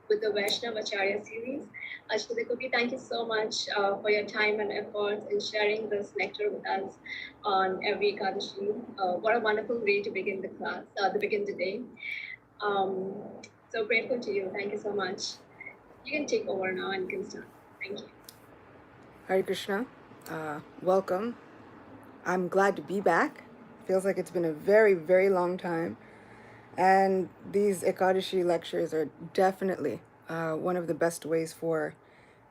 with the Vaishnava acharya series. Shridakopi, thank you so much for your time and efforts in sharing this lecture with us on every Ekadashi. What a wonderful way to begin the class, to begin the day. Um, so grateful to you. Thank you so much. You can take over now and you can start. Thank you. Hare Krishna, welcome. I'm glad to be back. Feels like it's been a very, very long time. And these Ekadashi lectures are definitely one of the best ways for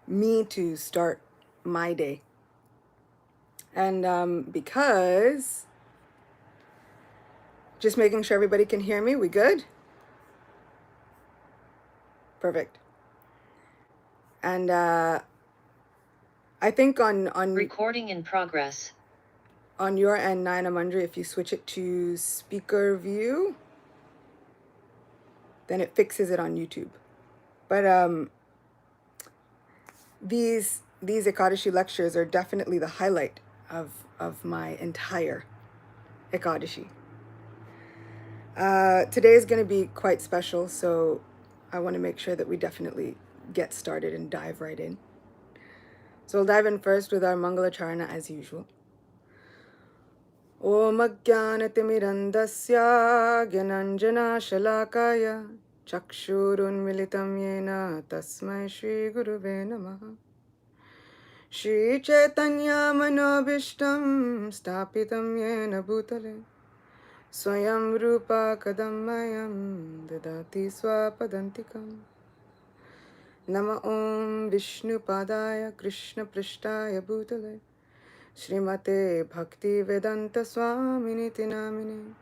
me to start my day. And because, just making sure everybody can hear me, we good? Perfect. And I think on recording in progress. On your end, Naina Mandri, if you switch it to speaker view, then it fixes it on YouTube. But these Ekadashi lectures are definitely the highlight of my entire Ekadashi. Today is going to be quite special, so I want to make sure that we definitely get started and dive right in. So we'll dive in first with our Mangala Charana as usual. Om Ajnanatimirandasya Gyananjana Shalakaya Chakshurun Militam Yena Tasmai Shri Guruve Namaha Shri Chaitanya Manobishtam Stapitam Yena Bhutale Swayam Rupa Kadamayam Dadati Swapadantikam Nama Om Vishnu Padaya Krishna Prishtaya Bhutale Srimate Bhakti Vedanta Swaminiti Namine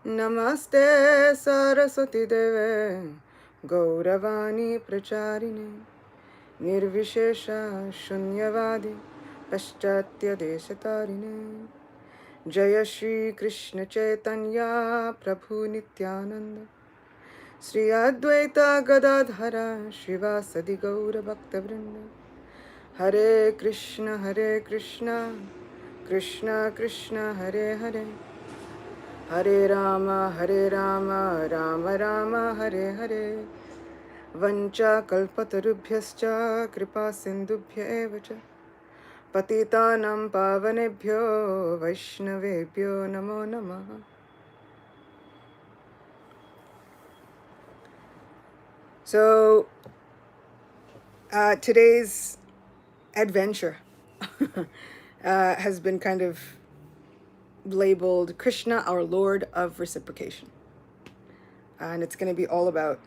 Namaste Saraswati Deve Gauravani Pracharine Nirvishesha Shunyavadi Paschatya Deshatarine Jaya Shri Krishna Chaitanya Prabhu Nityananda Sri Advaita Gadadhara Shivasadi Gaura Bhakta Vrinda Hare Krishna Krishna Krishna Hare Hare Hare Rama Rama Rama Hare Hare Vancha kalpatarubhyascha kripa sindubhya eva cha patitanam pavanebhyo vaishnavebhyo namo namaha. So today's adventure has been kind of labeled Krishna, our Lord of Reciprocation. And it's going to be all about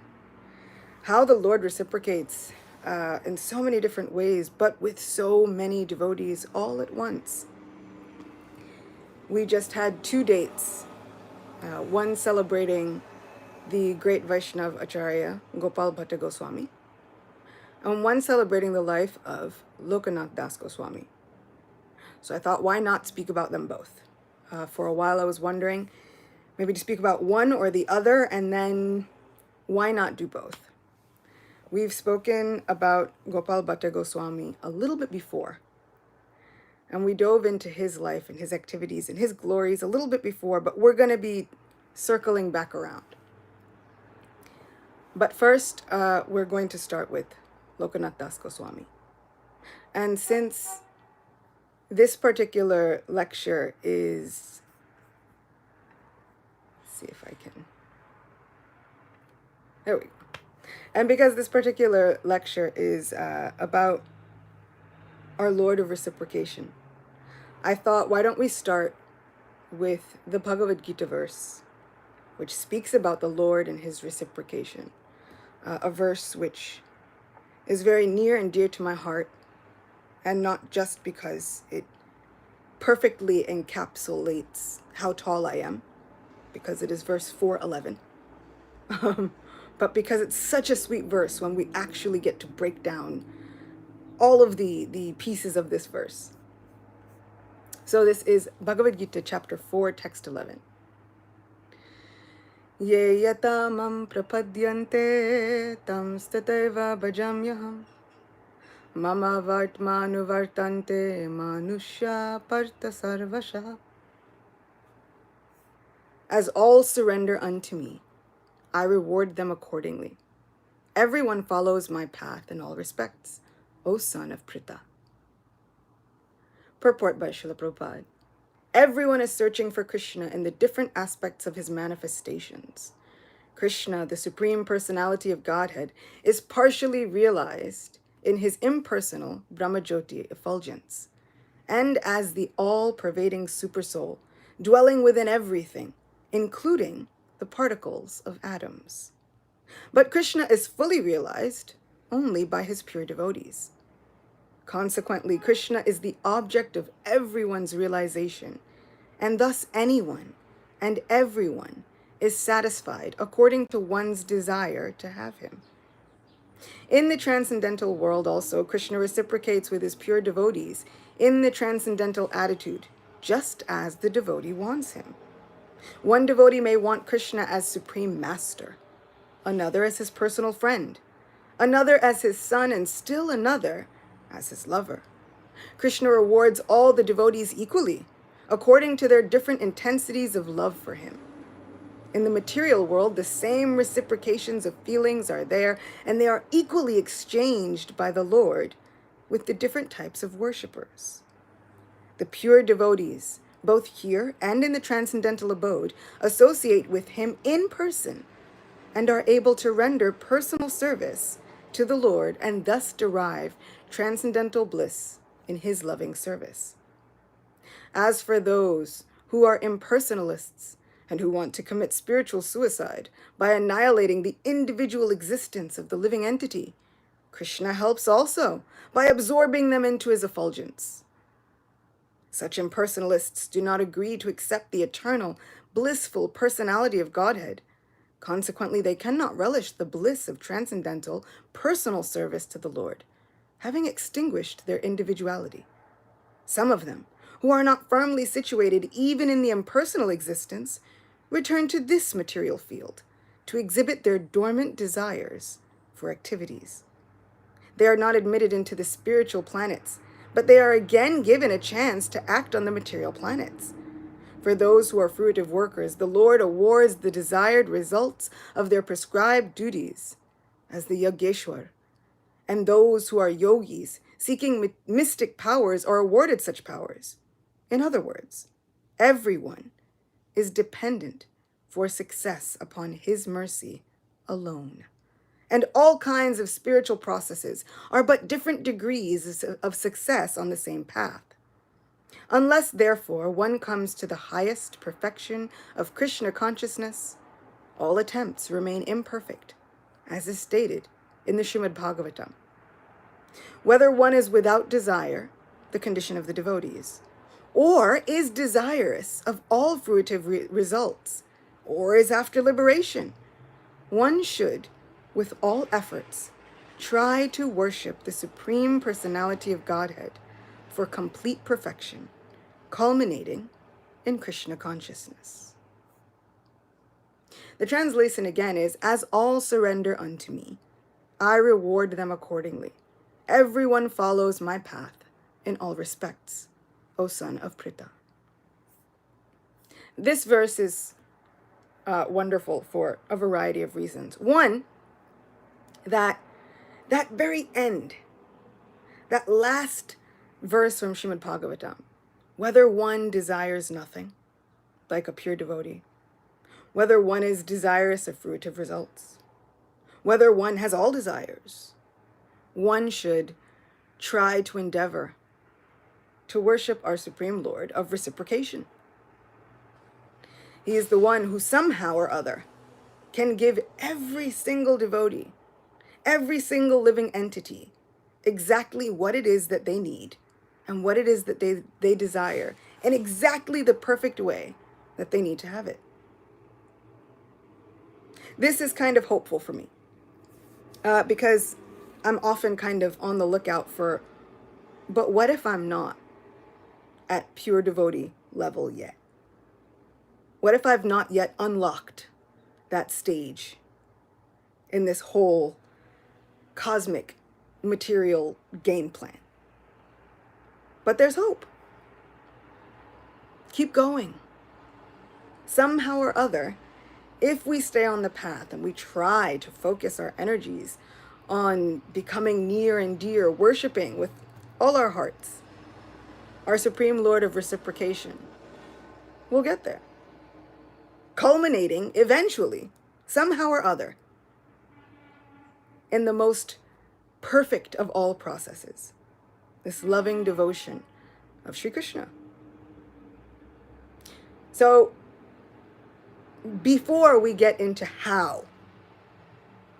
how the Lord reciprocates in so many different ways, but with so many devotees all at once. We just had 2 dates, one celebrating the great Vaishnava acharya, Gopal Bhatta Goswami, and one celebrating the life of Lokanath Das Goswami. So I thought, why not speak about them both? For a while I was wondering, maybe to speak about one or the other, and then why not do both? We've spoken about Gopal Bhatta Goswami a little bit before, and we dove into his life and his activities and his glories a little bit before, but we're going to be circling back around. But first, we're going to start with Lokanath Das Goswami. And since this particular lecture is, let's see if I can, there we go. And because this particular lecture is about our Lord of Reciprocation, I thought, why don't we start with the Bhagavad Gita verse, which speaks about the Lord and his reciprocation, a verse which is very near and dear to my heart, and not just because it perfectly encapsulates how tall I am, because it is verse 411, but because it's such a sweet verse when we actually get to break down all of the pieces of this verse. So this is Bhagavad Gita chapter 4, text 11. Ye yata mam prapadyante tam stateva bhajamyaham mama vartmanu vartante manushya parta sarvasha. As all surrender unto me, I reward them accordingly. Everyone follows my path in all respects, O son of Pritha. Purport by Srila Prabhupada. Everyone is searching for Krishna in the different aspects of his manifestations. Krishna, the Supreme Personality of Godhead, is partially realized in his impersonal Brahmajyoti effulgence, and as the all-pervading Supersoul, dwelling within everything, including the particles of atoms. But Krishna is fully realized only by his pure devotees. Consequently, Krishna is the object of everyone's realization, and thus anyone and everyone is satisfied according to one's desire to have him. In the transcendental world also, Krishna reciprocates with his pure devotees in the transcendental attitude, just as the devotee wants him. One devotee may want Krishna as supreme master, another as his personal friend, another as his son, and still another as his lover. Krishna rewards all the devotees equally, according to their different intensities of love for him. In the material world, the same reciprocations of feelings are there, and they are equally exchanged by the Lord with the different types of worshippers. The pure devotees, both here and in the transcendental abode, associate with him in person and are able to render personal service to the Lord and thus derive transcendental bliss in his loving service. As for those who are impersonalists and who want to commit spiritual suicide by annihilating the individual existence of the living entity, Krishna helps also by absorbing them into his effulgence. Such impersonalists do not agree to accept the eternal, blissful personality of Godhead. Consequently, they cannot relish the bliss of transcendental, personal service to the Lord, having extinguished their individuality. Some of them, who are not firmly situated even in the impersonal existence, return to this material field to exhibit their dormant desires for activities. They are not admitted into the spiritual planets, but they are again given a chance to act on the material planets. For those who are fruitive workers, the Lord awards the desired results of their prescribed duties as the Yogeshwar, and those who are yogis seeking mystic powers are awarded such powers. In other words, everyone is dependent for success upon his mercy alone. And all kinds of spiritual processes are but different degrees of success on the same path. Unless, therefore, one comes to the highest perfection of Krishna consciousness, all attempts remain imperfect, as is stated in the Srimad Bhagavatam. Whether one is without desire, the condition of the devotees, or is desirous of all fruitive results, or is after liberation, one should, with all efforts, try to worship the Supreme Personality of Godhead for complete perfection, culminating in Krishna consciousness. The translation again is, as all surrender unto me, I reward them accordingly. Everyone follows my path in all respects, O son of Pritha. This verse is wonderful for a variety of reasons. One, that very end, that last verse from Srimad Bhagavatam, whether one desires nothing, like a pure devotee, whether one is desirous of fruitive results, whether one has all desires, one should try to endeavor to worship our Supreme Lord of Reciprocation. He is the one who somehow or other can give every single devotee, every single living entity, exactly what it is that they need and what it is that they desire in exactly the perfect way that they need to have it. This is kind of hopeful for me because I'm often kind of on the lookout for, but what if I'm not at pure devotee level yet? What if I've not yet unlocked that stage in this whole cosmic material game plan? But there's hope. Keep going. Somehow or other, if we stay on the path and we try to focus our energies on becoming near and dear, worshiping with all our hearts, our Supreme Lord of Reciprocation, we'll get there. Culminating eventually, somehow or other, in the most perfect of all processes, this loving devotion of Sri Krishna. So, before we get into how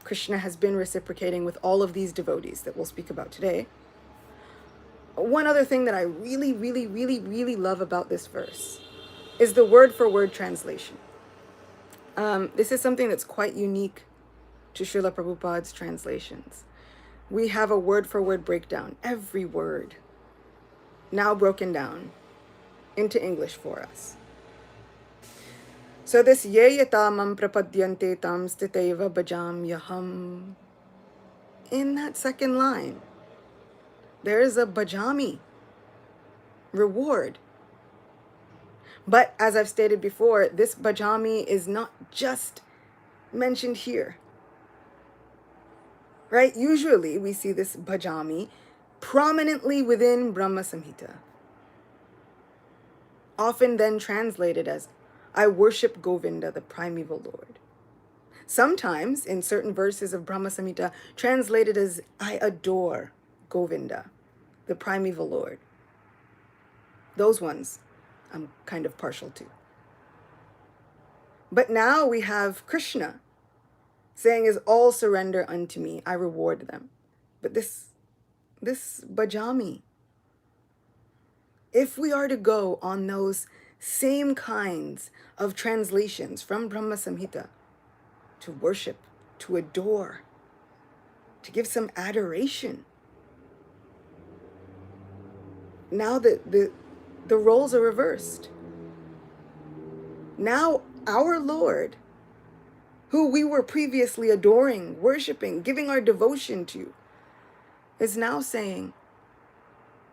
Krishna has been reciprocating with all of these devotees that we'll speak about today, one other thing that I really, really, really, really love about this verse is the word-for-word translation. This is something that's quite unique to Srila Prabhupada's translations. We have a word-for-word breakdown, every word now broken down into English for us. So this ye yatamam prapadyante tam stiteva bhajam yaham, in that second line, there is a bhajami, reward. But as I've stated before, this bhajami is not just mentioned here. Right? Usually we see this bhajami prominently within Brahma Samhita, often then translated as I worship Govinda, the primeval Lord. Sometimes in certain verses of Brahma Samhita translated as I adore Govinda, the primeval Lord. Those ones I'm kind of partial to. But now we have Krishna saying, is all surrender unto me, I reward them. But this bhajami, if we are to go on those same kinds of translations from Brahma Samhita, to worship, to adore, to give some adoration, now the roles are reversed. Now our Lord, who we were previously adoring, worshiping, giving our devotion to, is now saying,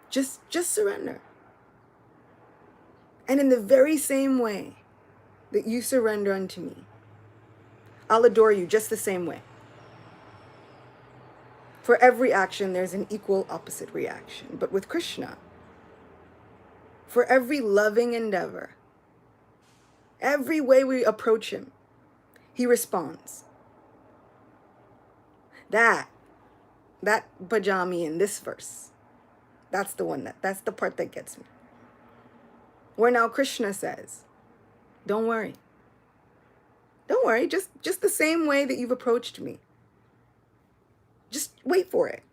just surrender. And in the very same way that you surrender unto me, I'll adore you just the same way. For every action, there's an equal opposite reaction. But with Krishna, for every loving endeavor, every way we approach him, he responds. That bhajami in this verse, that's the part that gets me. Where now Krishna says, don't worry, just the same way that you've approached me. Just wait for it.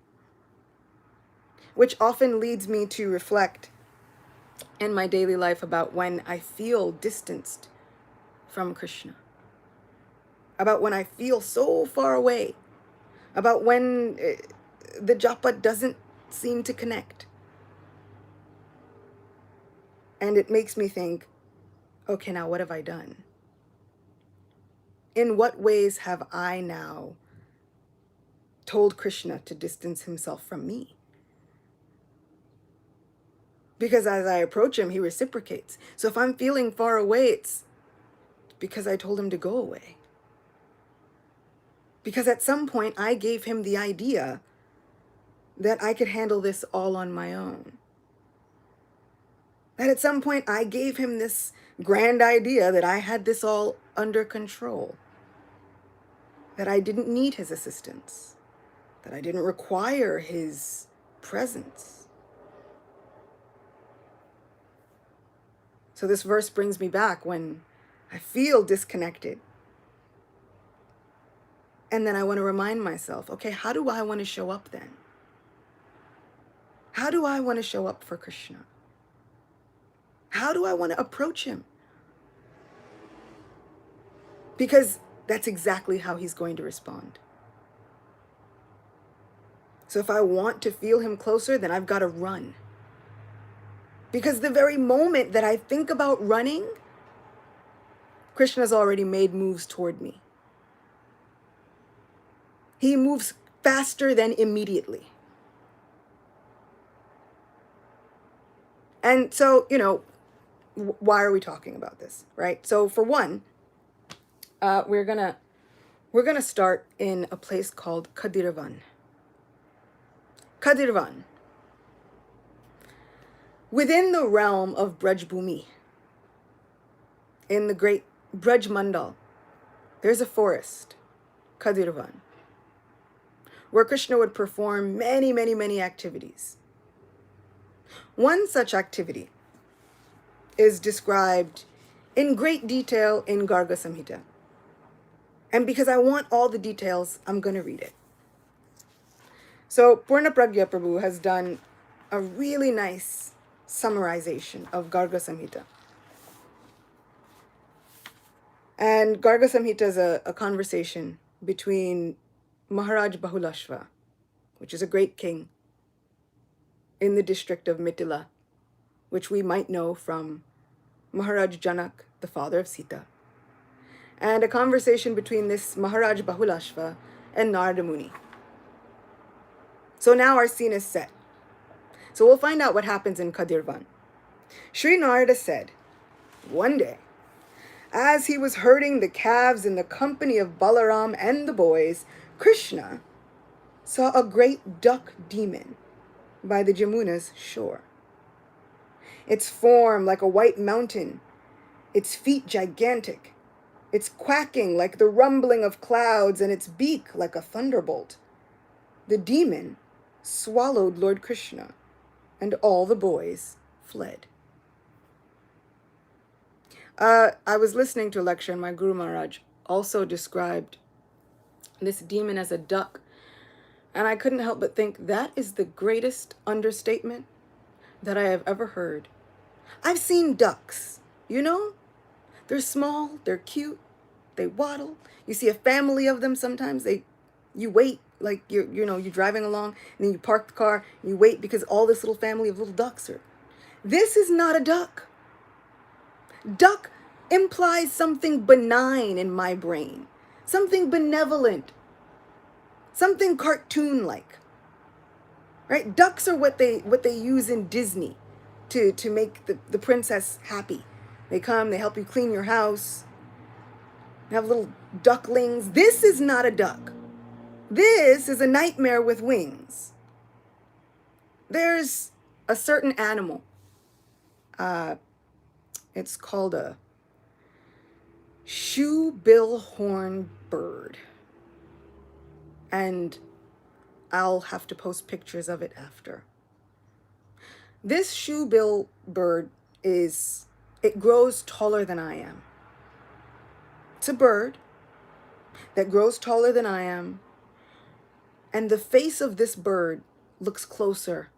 Which often leads me to reflect in my daily life about when I feel distanced from Krishna, about when I feel so far away, about when the japa doesn't seem to connect. And it makes me think, okay, now what have I done? In what ways have I now told Krishna to distance himself from me? Because as I approach him, he reciprocates. So if I'm feeling far away, it's because I told him to go away. Because at some point I gave him the idea that I could handle this all on my own. That at some point I gave him this grand idea that I had this all under control. That I didn't need his assistance. That I didn't require his presence. So this verse brings me back when I feel disconnected. And then I want to remind myself, okay, how do I want to show up then? How do I want to show up for Krishna? How do I want to approach him? Because that's exactly how he's going to respond. So if I want to feel him closer, then I've got to run. Because the very moment that I think about running, Krishna's already made moves toward me. He moves faster than immediately. And so, why are we talking about this, right? So for one, We're gonna start in a place called Kadirvan. Kadirvan. Within the realm of Braj Bhumi, in the great Braj Mandal, there's a forest, Kadirvan, where Krishna would perform many, many, many activities. One such activity is described in great detail in Garga Samhita. And because I want all the details, I'm going to read it. So Purna Pragya Prabhu has done a really nice summarization of Garga Samhita. And Garga Samhita is a conversation between Maharaj Bahulashva, which is a great king in the district of Mithila, which we might know from Maharaj Janak, the father of Sita, and a conversation between this Maharaj Bahulashva and Narada Muni. So now our scene is set. So we'll find out what happens in Kadirvan. Sri Narada said, one day, as he was herding the calves in the company of Balaram and the boys, Krishna saw a great duck demon by the Jamuna's shore. Its form like a white mountain, its feet gigantic, its quacking like the rumbling of clouds, and its beak like a thunderbolt. The demon swallowed Lord Krishna, and all the boys fled. I was listening to a lecture, and my Guru Maharaj also described this demon as a duck, and I couldn't help but think that is the greatest understatement that I have ever heard. I've seen ducks, you know? They're small, they're cute, they waddle. You see a family of them sometimes. You wait, like you're driving along, and then you park the car, and you wait because all this little family of little ducks are. This is not a duck. Duck implies something benign in my brain, something benevolent, something cartoon-like. Right? Ducks are what they use in Disney to make the princess happy. They come, they help you clean your house. They have little ducklings. This is not a duck. This is a nightmare with wings. There's a certain animal. It's called a shoe-bill-horn bird. And I'll have to post pictures of it after. This shoe-bill bird it grows taller than I am. It's a bird that grows taller than I am. And the face of this bird looks closer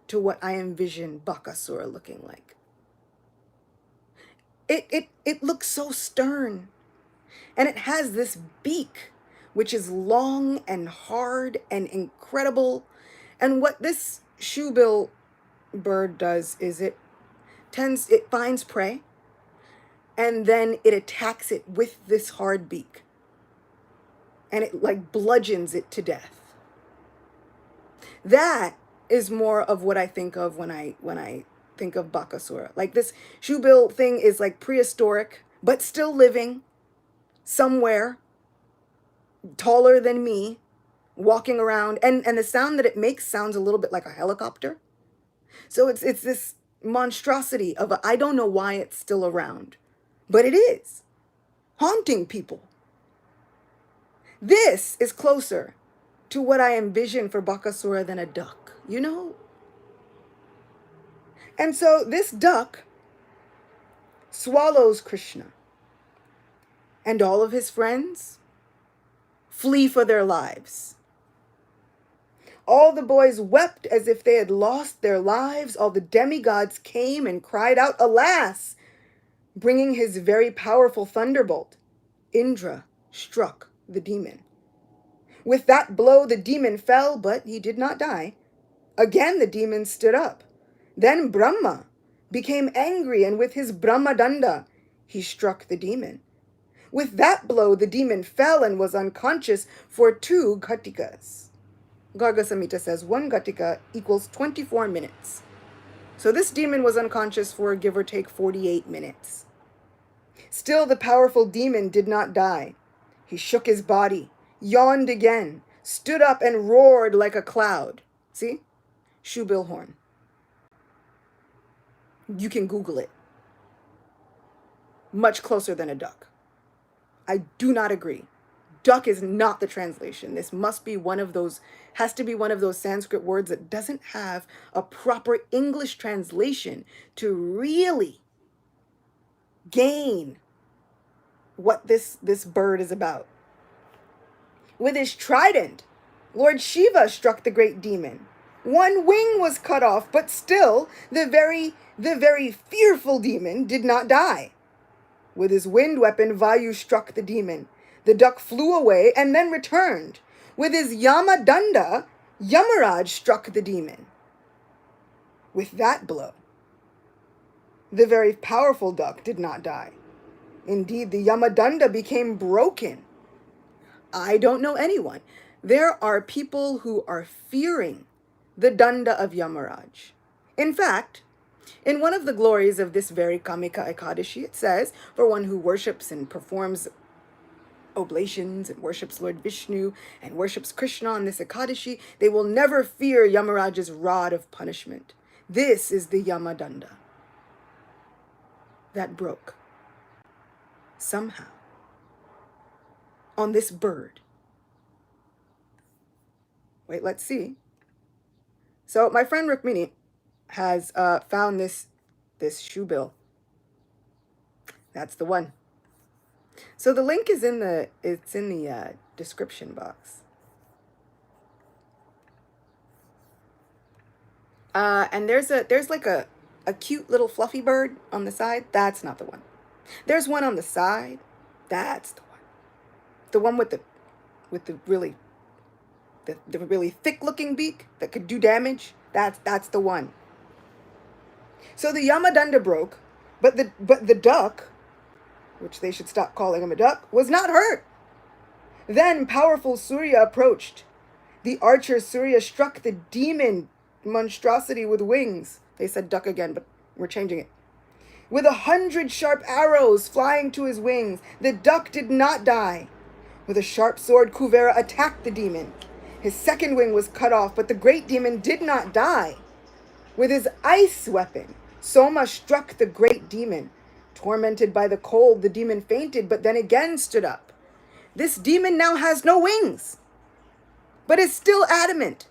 to what I envision Bakasura looking like. It looks so stern. And it has this beak, which is long and hard and incredible. And what this shoebill bird does is it finds prey, and then it attacks it with this hard beak. And it like bludgeons it to death. That is more of what I think of when I think of Bakasura. Like this shoebill thing is like prehistoric, but still living somewhere, taller than me, walking around, and the sound that it makes sounds a little bit like a helicopter. So it's this monstrosity of I don't know why it's still around, but it is haunting people. This is closer to what I envision for Bakasura than a duck, you know? And so this duck swallows Krishna, and all of his friends flee for their lives. All the boys wept as if they had lost their lives. All the demigods came and cried out, alas, bringing his very powerful thunderbolt. Indra struck the demon. With that blow, the demon fell, but he did not die. Again, the demon stood up. Then Brahma became angry, and with his Brahmadanda, he struck the demon. With that blow, the demon fell and was unconscious for 2 ghatikas. Garga Samhita says 1 ghatika equals 24 minutes. So this demon was unconscious for give or take 48 minutes. Still the powerful demon did not die. He shook his body, yawned again, stood up and roared like a cloud. See? Shoebill horn. You can Google it. Much closer than a duck. I do not agree. Duck is not the translation. This must be one of those, has to be one of those Sanskrit words that doesn't have a proper English translation to really gain what this bird is about. With his trident, Lord Shiva struck the great demon. One wing was cut off, but still the very fearful demon did not die. With his wind weapon, Vayu struck the demon. The duck flew away and then returned. With his Yama Danda, Yamaraj struck the demon. With that blow, the very powerful duck did not die. Indeed, the Yama Danda became broken. I don't know anyone. There are people who are fearing the Danda of Yamaraj. In fact, in one of the glories of this very Kamika Ekadashi, it says, for one who worships and performs oblations and worships Lord Vishnu and worships Krishna on this Ekadashi, they will never fear Yamaraj's rod of punishment. This is the Yamadanda that broke somehow on this bird. Wait, let's see. So my friend Rukmini has found this shoebill. That's the one. So the link is in the description box. And there's like a cute little fluffy bird on the side. That's not the one. There's one on the side. That's the one. The one with the really thick looking beak that could do damage. That's the one. So the Yamadanda broke, but the duck, which they should stop calling him a duck, was not hurt. Then powerful Surya approached. The archer Surya struck the demon monstrosity with wings. They said duck again, but we're changing it. With 100 sharp arrows flying to his wings, the duck did not die. With a sharp sword, Kuvera attacked the demon. His second wing was cut off, but the great demon did not die. With his ice weapon, Soma struck the great demon. Tormented by the cold, the demon fainted, but then again stood up. This demon now has no wings, but is still adamant.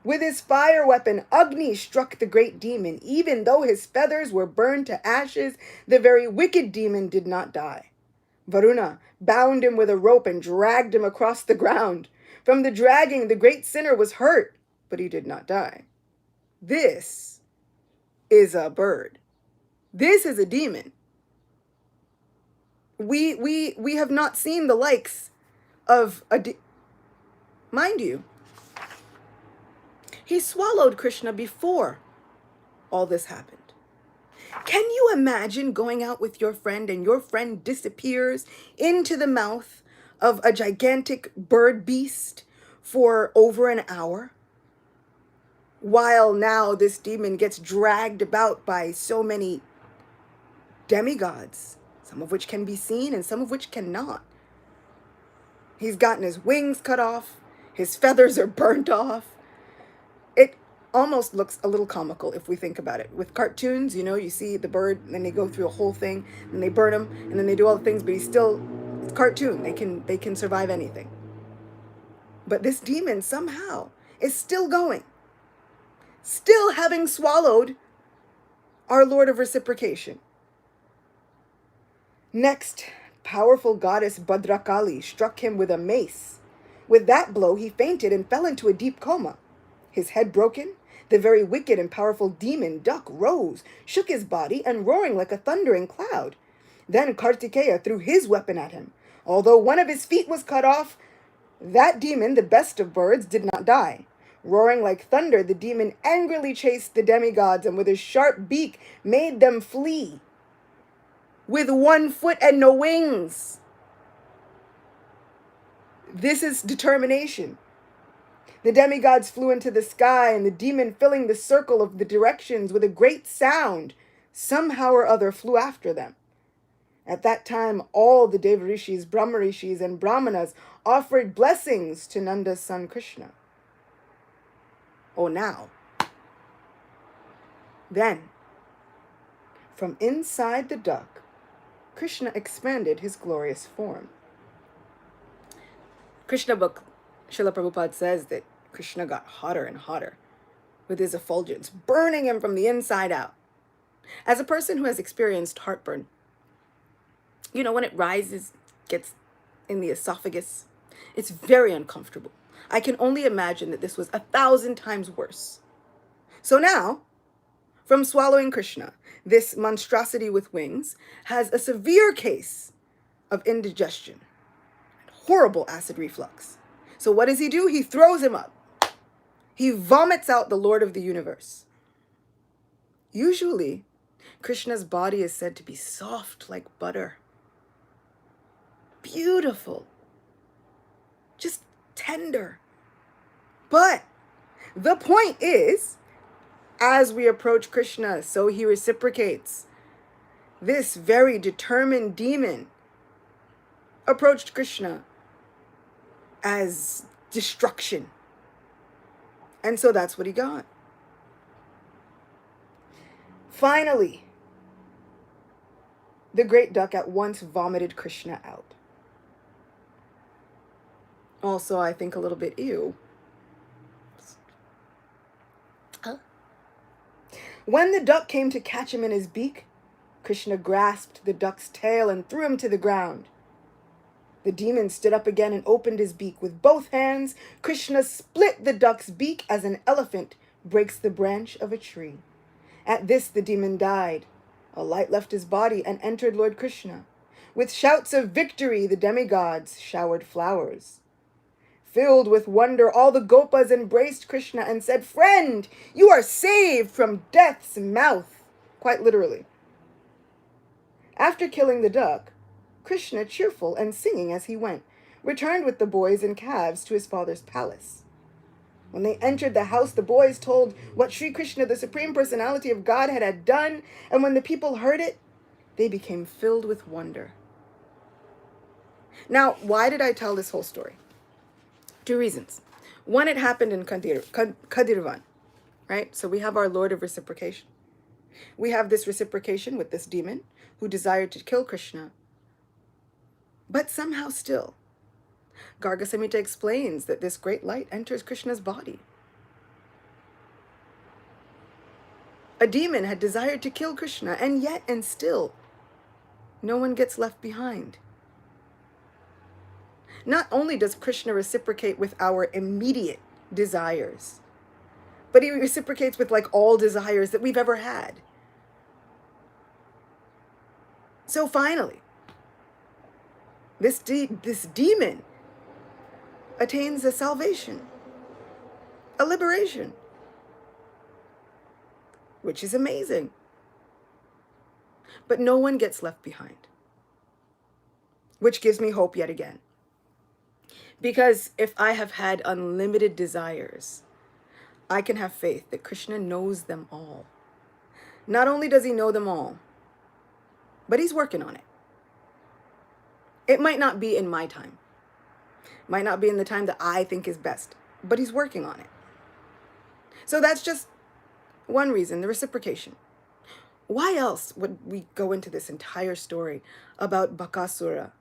With his fire weapon, Agni struck the great demon. Even though his feathers were burned to ashes, the very wicked demon did not die. Varuna bound him with a rope and dragged him across the ground. From the dragging, the great sinner was hurt, but he did not die. This is a bird. This is a demon. We have not seen the likes of mind you, he swallowed Krishna before all this happened. Can you imagine going out with your friend and your friend disappears into the mouth of a gigantic bird beast for over an hour? While now this demon gets dragged about by so many demigods, some of which can be seen and some of which cannot. He's gotten his wings cut off, his feathers are burnt off. It almost looks a little comical if we think about it. With cartoons, you see the bird, and then they go through a whole thing, and they burn him, and then they do all the things, but it's a cartoon. They can survive anything. But this demon somehow is still going, still having swallowed our Lord of Reciprocation. Next, powerful goddess Bhadrakali struck him with a mace. With that blow, he fainted and fell into a deep coma. His head broken, the very wicked and powerful demon duck rose, shook his body, and roaring like a thundering cloud. Then Kartikeya threw his weapon at him. Although one of his feet was cut off, that demon, the best of birds, did not die. Roaring like thunder, the demon angrily chased the demigods, and with his sharp beak made them flee. With 1 foot and no wings. This is determination. The demigods flew into the sky, and the demon, filling the circle of the directions with a great sound, somehow or other flew after them. At that time, all the Devarishis, Brahmarishis, and Brahmanas offered blessings to Nanda's son Krishna. Oh, now. Then, from inside the duck, Krishna expanded his glorious form. Krishna book, Srila Prabhupada says that Krishna got hotter and hotter with his effulgence, burning him from the inside out. As a person who has experienced heartburn, you know, when it rises, gets in the esophagus, it's very uncomfortable. I can only imagine that this was 1,000 times worse. So now, from swallowing Krishna, this monstrosity with wings has a severe case of indigestion, horrible acid reflux. So what does he do? He throws him up. He vomits out the Lord of the universe. Usually, Krishna's body is said to be soft like butter. Beautiful. Just tender. But the point is, as we approach Krishna, so he reciprocates. This very determined demon approached Krishna as destruction. And so that's what he got. Finally, the great duck at once vomited Krishna out. Also, I think a little bit ew. When the duck came to catch him in his beak, Krishna grasped the duck's tail and threw him to the ground. The demon stood up again and opened his beak. With both hands, Krishna split the duck's beak as an elephant breaks the branch of a tree. At this, the demon died. A light left his body and entered Lord Krishna. With shouts of victory, the demigods showered flowers. Filled with wonder, all the gopas embraced Krishna and said, "Friend, you are saved from death's mouth," quite literally. After killing the duck, Krishna, cheerful and singing as he went, returned with the boys and calves to his father's palace. When they entered the house, the boys told what Sri Krishna, the Supreme Personality of Godhead, had done, and when the people heard it, they became filled with wonder. Now, why did I tell this whole story? 2 reasons. One, it happened in Kadirvan, right? So we have our Lord of Reciprocation. We have this reciprocation with this demon who desired to kill Krishna. But somehow still, Garga Samhita explains that this great light enters Krishna's body. A demon had desired to kill Krishna, and yet and still, no one gets left behind. Not only does Krishna reciprocate with our immediate desires, but he reciprocates with like all desires that we've ever had. So finally, this demon attains a salvation, a liberation, which is amazing. But no one gets left behind, which gives me hope yet again. Because if I have had unlimited desires, I can have faith that Krishna knows them all. Not only does he know them all, but he's working on it. It might not be in my time. Might not be in the time that I think is best, but he's working on it. So that's just one reason, the reciprocation. Why else would we go into this entire story about Bakasura,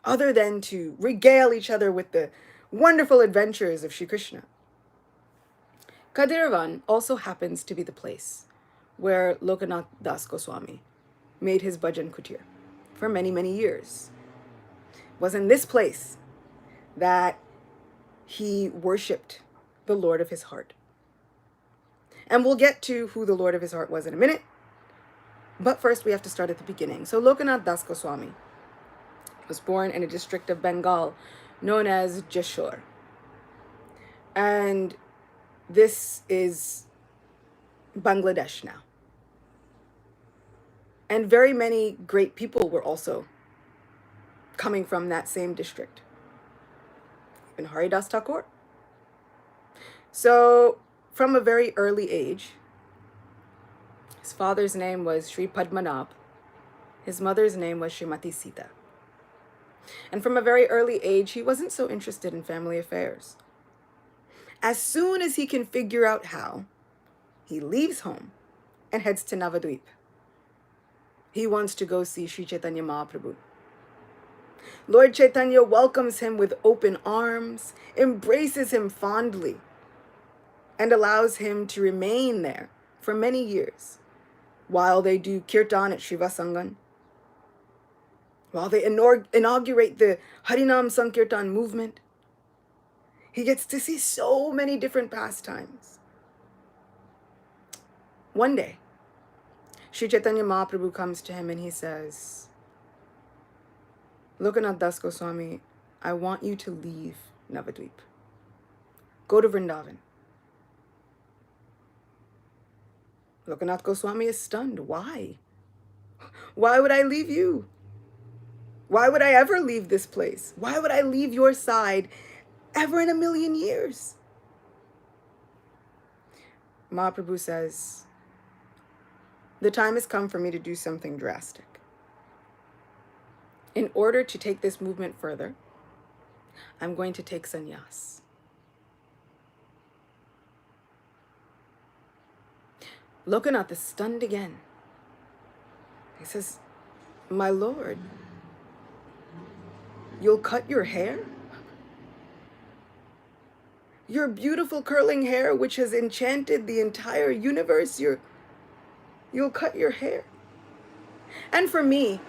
other than to regale each other with the wonderful adventures of Shri Krishna? Kadirvan also happens to be the place where Lokanath Das Goswami made his bhajan kutir for many, many years. It was in this place that he worshipped the Lord of his heart. And we'll get to who the Lord of his heart was in a minute. But first we have to start at the beginning. So Lokanath Das Goswami was born in a district of Bengal known as Jeshore. And this is Bangladesh now. And very many great people were also coming from that same district. Even Haridas Thakur. So from a very early age, his father's name was Sri Padmanabh, His mother's name was Srimati Sita. And from a very early age, he wasn't so interested in family affairs. As soon as he can figure out how, he leaves home and heads to Navadvip. He wants to go see Sri Chaitanya Mahaprabhu. Lord Chaitanya welcomes him with open arms, embraces him fondly, and allows him to remain there for many years while they do kirtan at Shiva Sangan, while they inaugurate the Harinam Sankirtan movement. He gets to see so many different pastimes. One day, Sri Chaitanya Mahaprabhu comes to him and he says, Lokanath Das Goswami, I want you to leave Navadvip. Go to Vrindavan. Lokanath Goswami is stunned. Why? Why would I leave you? Why would I ever leave this place? Why would I leave your side ever in a million years? Mahaprabhu says, the time has come for me to do something drastic. In order to take this movement further, I'm going to take sannyas. Lokanath is stunned again. He says, my lord, you'll cut your hair? Your beautiful curling hair, which has enchanted the entire universe, you'll cut your hair? And for me,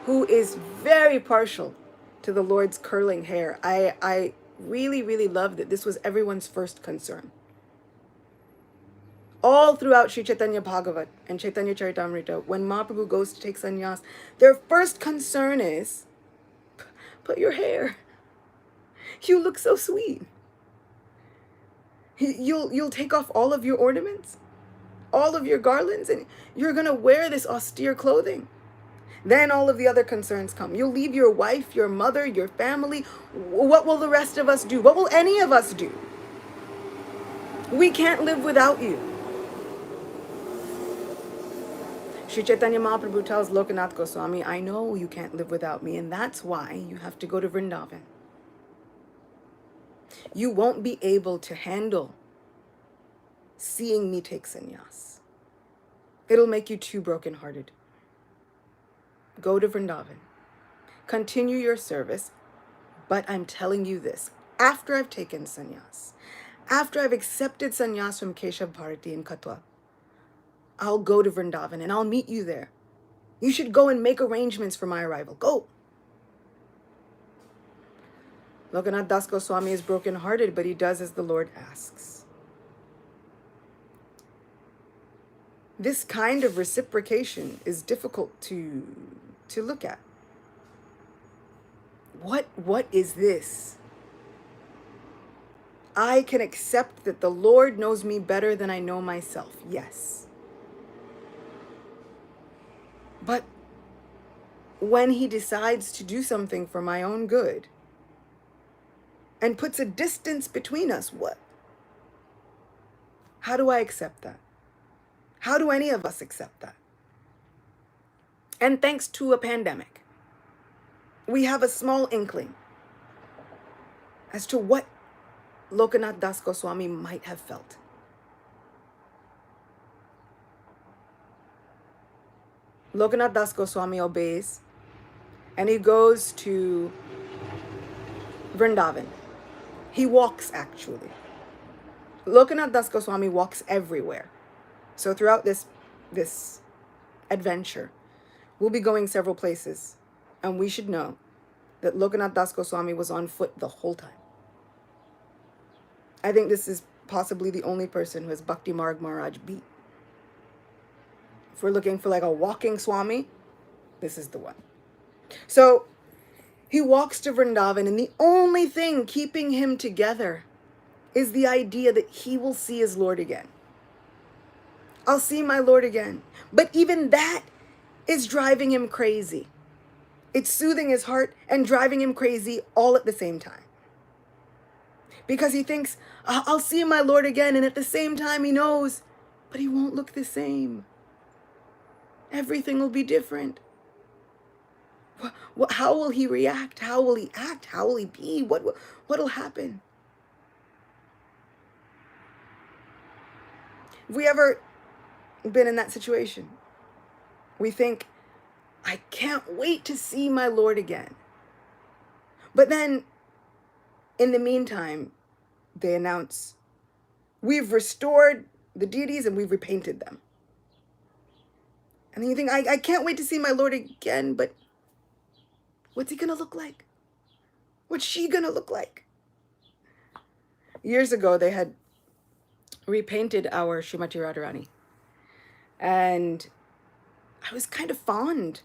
who is very partial to the Lord's curling hair, I really, really love that this was everyone's first concern. All throughout Sri Chaitanya Bhagavat and Chaitanya Charitamrita, when Mahaprabhu goes to take sannyas, their first concern is, put your hair. You look so sweet. You'll take off all of your ornaments, all of your garlands, and you're going to wear this austere clothing. Then all of the other concerns come. You'll leave your wife, your mother, your family. What will the rest of us do? What will any of us do? We can't live without you. Sri Chaitanya Mahaprabhu tells Lokanath Goswami, I know you can't live without me, and that's why you have to go to Vrindavan. You won't be able to handle seeing me take sannyas. It'll make you too brokenhearted. Go to Vrindavan. Continue your service, but I'm telling you this, after I've taken sannyas, after I've accepted sannyas from Keshav Bharati in Katwa, I'll go to Vrindavan and I'll meet you there. You should go and make arrangements for my arrival. Go. Lokanath Das Goswami is brokenhearted, but he does as the Lord asks. This kind of reciprocation is difficult to look at. What is this? I can accept that the Lord knows me better than I know myself. Yes. But when he decides to do something for my own good and puts a distance between us, what? How do I accept that? How do any of us accept that? And thanks to a pandemic, we have a small inkling as to what Lokanath Das Goswami might have felt. Lokanath Das Goswami obeys and he goes to Vrindavan. He walks, actually. Lokanath Das Goswami walks everywhere. So throughout this adventure, we'll be going several places, and we should know that Lokanath Das Goswami was on foot the whole time. I think this is possibly the only person who has Bhakti Marg Maharaj beat. If we're looking for like a walking Swami, this is the one. So he walks to Vrindavan, and the only thing keeping him together is the idea that he will see his Lord again. I'll see my Lord again. But even that is driving him crazy. It's soothing his heart and driving him crazy all at the same time. Because he thinks, I'll see my Lord again, and at the same time he knows, but he won't look the same. Everything will be different. How will he react? How will he act? How will he be? What'll happen? Have we ever been in that situation? We think, I can't wait to see my Lord again. But then, in the meantime, they announce, we've restored the deities and we've repainted them. And then you think, I can't wait to see my Lord again, but what's he going to look like? What's she going to look like? Years ago, they had repainted our Srimati Radharani. And I was kind of fond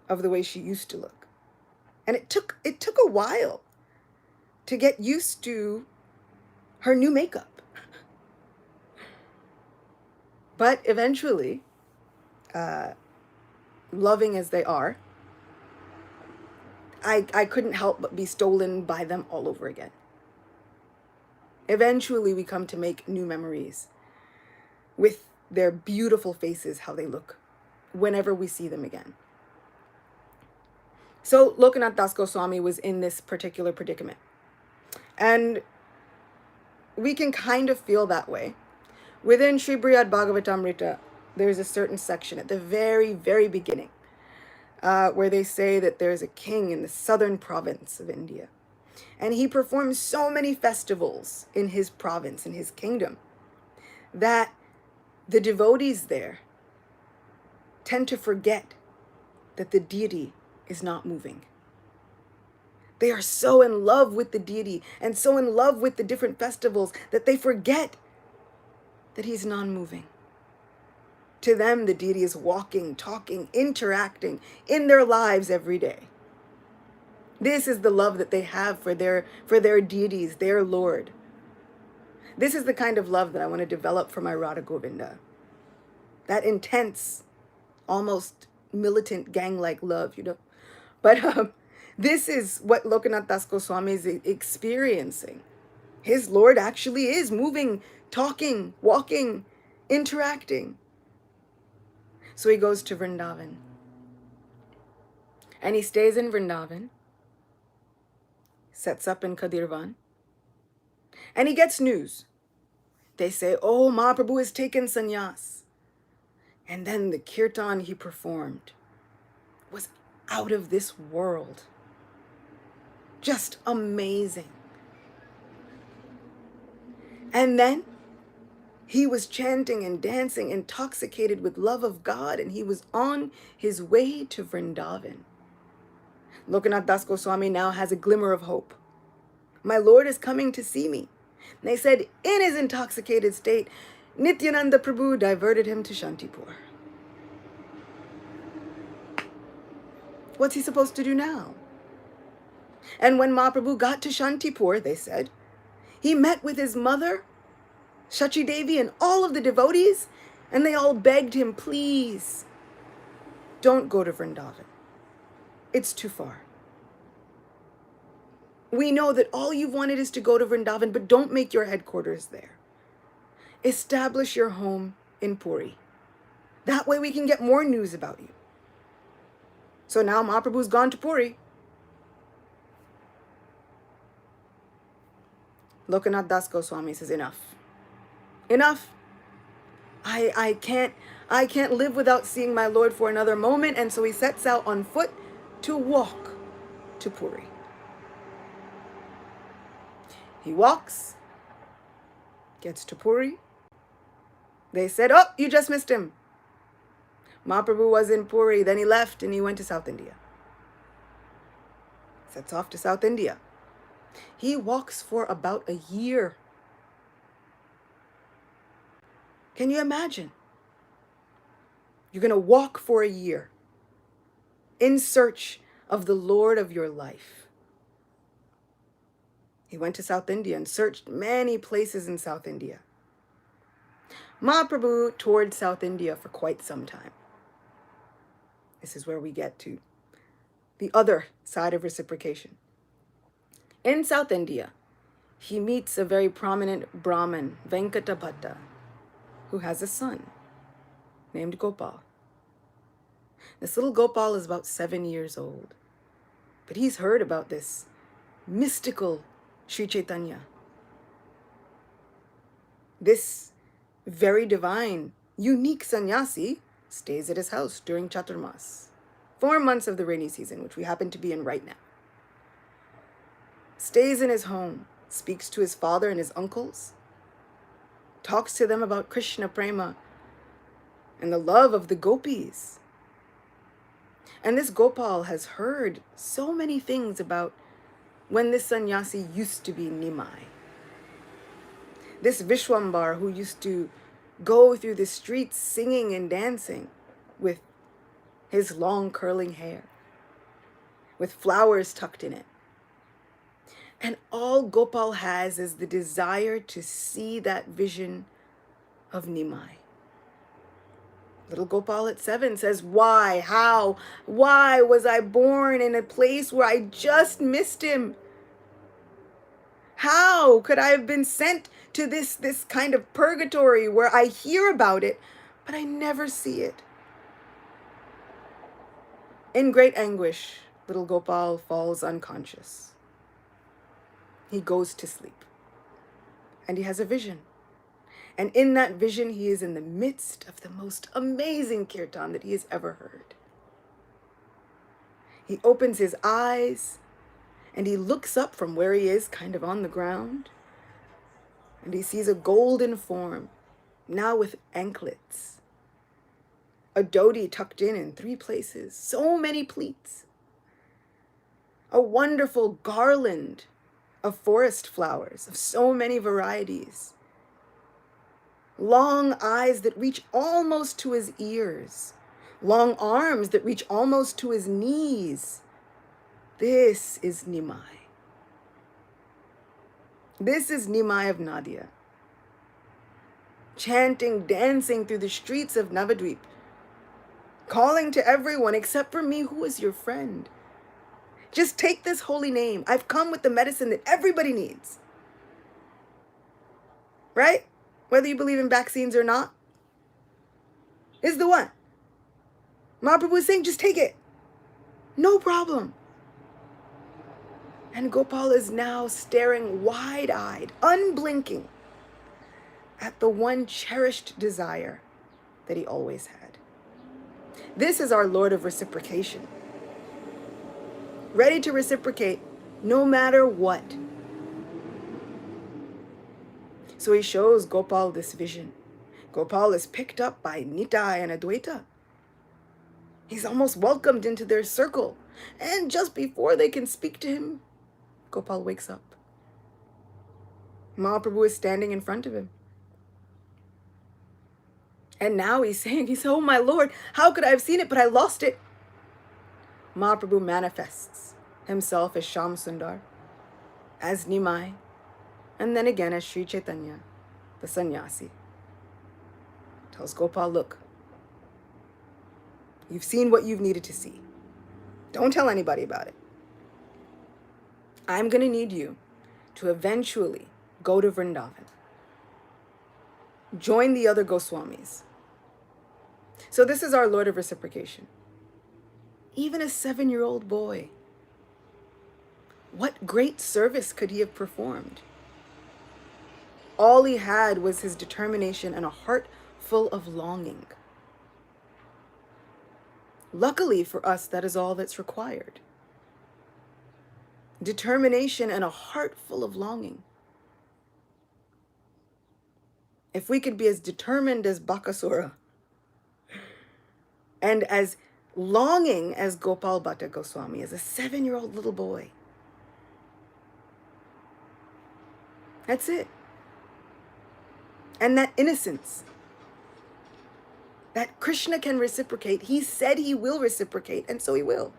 of the way she used to look. And it took a while to get used to her new makeup. But eventually, loving as they are, I couldn't help but be stolen by them all over again. Eventually, we come to make new memories with their beautiful faces, how they look, whenever we see them again. So Lokanath Das Goswami was in this particular predicament. And we can kind of feel that way. Within Sri Brihad Bhagavatamrita, there's a certain section at the very, very beginning where they say that there's a king in the southern province of India. And he performs so many festivals in his province, in his kingdom, that the devotees there tend to forget that the deity is not moving. They are so in love with the deity and so in love with the different festivals that they forget that he's non-moving. To them, the deity is walking, talking, interacting in their lives every day. This is the love that they have for their deities, their Lord. This is the kind of love that I want to develop for my Radha Govinda. That intense, almost militant gang-like love, you know. But this is what Lokanath Das Goswami is experiencing. His Lord actually is moving, talking, walking, interacting. So he goes to Vrindavan. And he stays in Vrindavan, sets up in Kadirvan, and he gets news. They say, oh, Mahaprabhu has taken sannyas. And then the kirtan he performed was out of this world. Just amazing. And then he was chanting and dancing, intoxicated with love of God, and he was on his way to Vrindavan. Lokanath Das Goswami now has a glimmer of hope. My Lord is coming to see me. And they said, in his intoxicated state, Nityananda Prabhu diverted him to Shantipur. What's he supposed to do now? And when Mahaprabhu got to Shantipur, they said, he met with his mother, Shachi Devi, and all of the devotees, and they all begged him, please, don't go to Vrindavan. It's too far. We know that all you've wanted is to go to Vrindavan, but don't make your headquarters there. Establish your home in Puri. That way we can get more news about you. So now Mahaprabhu's gone to Puri. Lokanath Das Goswami says, enough. Enough. I can't live without seeing my Lord for another moment. And so he sets out on foot to walk to Puri. He walks, gets to Puri. They said, oh, you just missed him. Mahaprabhu was in Puri, then he left and he went to South India. Sets off to South India. He walks for about a year. Can you imagine? You're going to walk for a year in search of the Lord of your life. He went to South India and searched many places in South India. Mahaprabhu toured South India for quite some time. This is where we get to the other side of reciprocation. In South India, he meets a very prominent Brahmin, Venkatapata, who has a son named Gopal. This little Gopal is about 7 years old. But he's heard about this mystical Sri Chaitanya. This very divine, unique sannyasi stays at his house during Chaturmas, 4 months of the rainy season, which we happen to be in right now. Stays in his home, speaks to his father and his uncles, talks to them about Krishna prema and the love of the gopis. And this Gopal has heard so many things about when this sannyasi used to be Nimai. This Vishwambar who used to go through the streets singing and dancing with his long curling hair, with flowers tucked in it. And all Gopal has is the desire to see that vision of Nimai. Little Gopal at 7 says, why, how, why was I born in a place where I just missed him? How could I have been sent to this kind of purgatory where I hear about it, but I never see it? In great anguish, little Gopal falls unconscious. He goes to sleep. And he has a vision. And in that vision, he is in the midst of the most amazing kirtan that he has ever heard. He opens his eyes and he looks up from where he is, kind of on the ground. And he sees a golden form, now with anklets. A dhoti tucked in 3 places, so many pleats. A wonderful garland of forest flowers of so many varieties. Long eyes that reach almost to his ears. Long arms that reach almost to his knees. This is Nimai. This is Nimai of Nadia. Chanting, dancing through the streets of Navadvip. Calling to everyone except for me, who is your friend. Just take this holy name. I've come with the medicine that everybody needs. Right? Whether you believe in vaccines or not, is the one. Mahaprabhu is saying, just take it. No problem. And Gopal is now staring wide-eyed, unblinking, at the one cherished desire that he always had. This is our Lord of Reciprocation. Ready to reciprocate no matter what. So he shows Gopal this vision. Gopal is picked up by Nitai and Adwaita. He's almost welcomed into their circle. And just before they can speak to him, Gopal wakes up. Mahaprabhu is standing in front of him. And now he's saying, oh my Lord, how could I have seen it, but I lost it? Mahaprabhu manifests himself as Shyam Sundar, as Nimai, and then again as Sri Chaitanya, the sannyasi. Tells Gopal, look, you've seen what you've needed to see. Don't tell anybody about it. I'm going to need you to eventually go to Vrindavan. Join the other Goswamis. So this is our Lord of Reciprocation. Even a 7-year-old boy. What great service could he have performed? All he had was his determination and a heart full of longing. Luckily for us, that is all that's required. Determination and a heart full of longing. If we could be as determined as Bakasura and as longing as Gopal Bhatta Goswami, as a 7-year-old little boy. That's it. And that innocence, that Krishna can reciprocate. He said he will reciprocate, and so he will.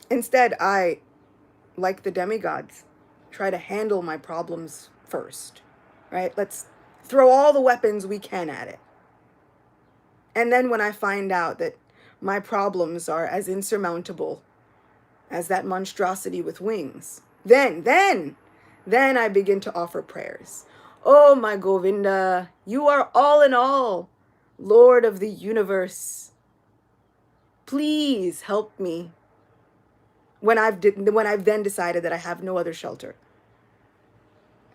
Instead, I, like the demigods, try to handle my problems first, right? Let's throw all the weapons we can at it. And then when I find out that my problems are as insurmountable as that monstrosity with wings, then I begin to offer prayers. Oh, my Govinda, you are all in all, Lord of the universe. Please help me when I've then decided that I have no other shelter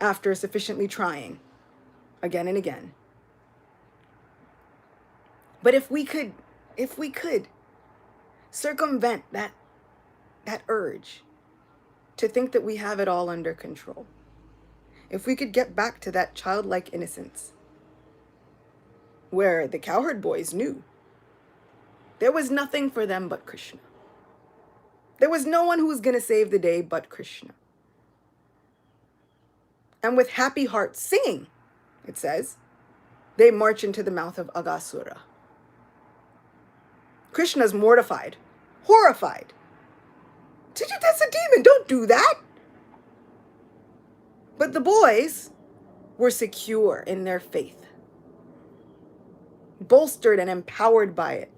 after sufficiently trying again and again. But if we could circumvent that urge to think that we have it all under control, if we could get back to that childlike innocence where the cowherd boys knew there was nothing for them but Krishna. There was no one who was going to save the day but Krishna. And with happy hearts singing, it says, they march into the mouth of Aghasura. Krishna's mortified, horrified. That's a demon, don't do that. But the boys were secure in their faith, bolstered and empowered by it.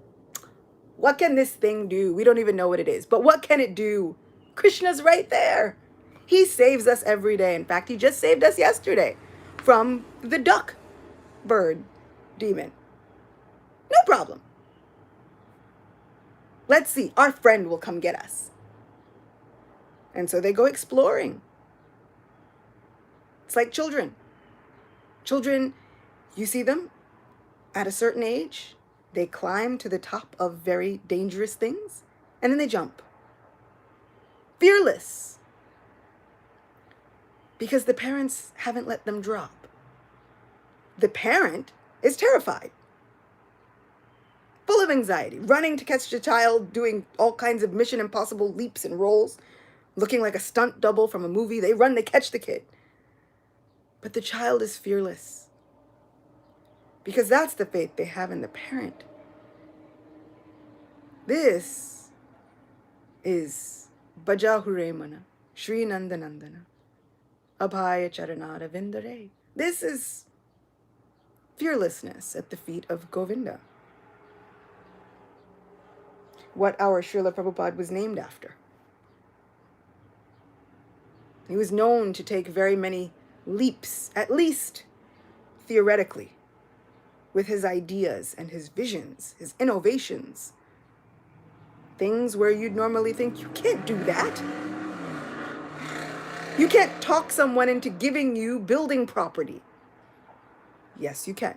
What can this thing do? We don't even know what it is, but what can it do? Krishna's right there. He saves us every day. In fact, he just saved us yesterday from the duck bird demon. No problem. Let's see, our friend will come get us. And so they go exploring. It's like children. Children, you see them at a certain age, they climb to the top of very dangerous things, and then they jump. Fearless. Because the parents haven't let them drop. The parent is terrified, full of anxiety, running to catch the child, doing all kinds of Mission Impossible leaps and rolls, looking like a stunt double from a movie. They run, they catch the kid. But the child is fearless, because that's the faith they have in the parent. This is Bajahuremana, Sri Nandanandana, Abhaya Charanara Vindare. This is fearlessness at the feet of Govinda. What our Srila Prabhupada was named after. He was known to take very many leaps, at least theoretically, with his ideas and his visions, his innovations. Things where you'd normally think, you can't do that. You can't talk someone into giving you building property. Yes, you can.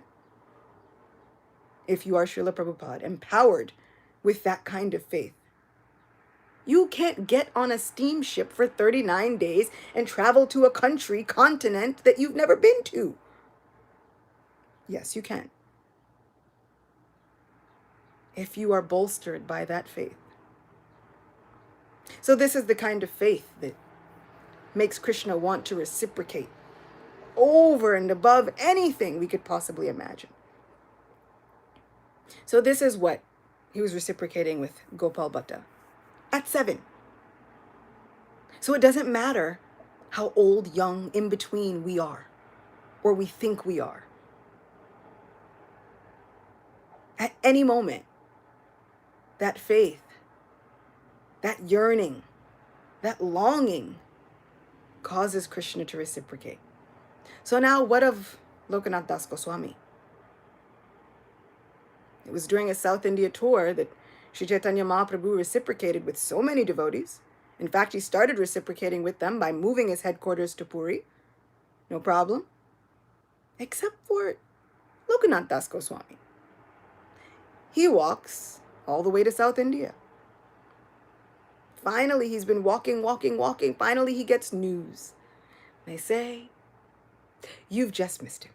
If you are Srila Prabhupada, empowered with that kind of faith. You can't get on a steamship for 39 days and travel to a country, continent that you've never been to. Yes, you can. If you are bolstered by that faith. So this is the kind of faith that makes Krishna want to reciprocate over and above anything we could possibly imagine. So this is what he was reciprocating with Gopal Bhatta at 7. So it doesn't matter how old, young, in between we are, or we think we are. At any moment, that faith, that yearning, that longing causes Krishna to reciprocate. So now what of Lokanath Das Goswami? It was during a South India tour that Sri Chaitanya Mahaprabhu reciprocated with so many devotees. In fact, he started reciprocating with them by moving his headquarters to Puri. No problem. Except for Lokanath Das Goswami. He walks all the way to South India. Finally, he's been walking. Finally, he gets news. They say, you've just missed him.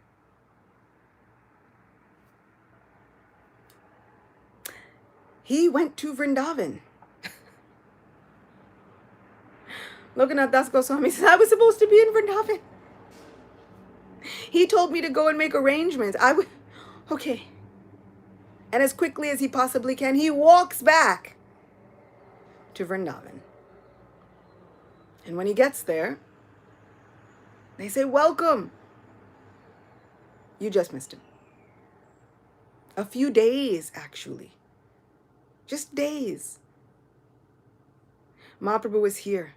He went to Vrindavan. Lokanath Das Goswami says, I was supposed to be in Vrindavan. He told me to go and make arrangements. Okay. And as quickly as he possibly can, he walks back to Vrindavan. And when he gets there, they say, welcome. You just missed him. A few days, actually. Just days. Mahaprabhu was here.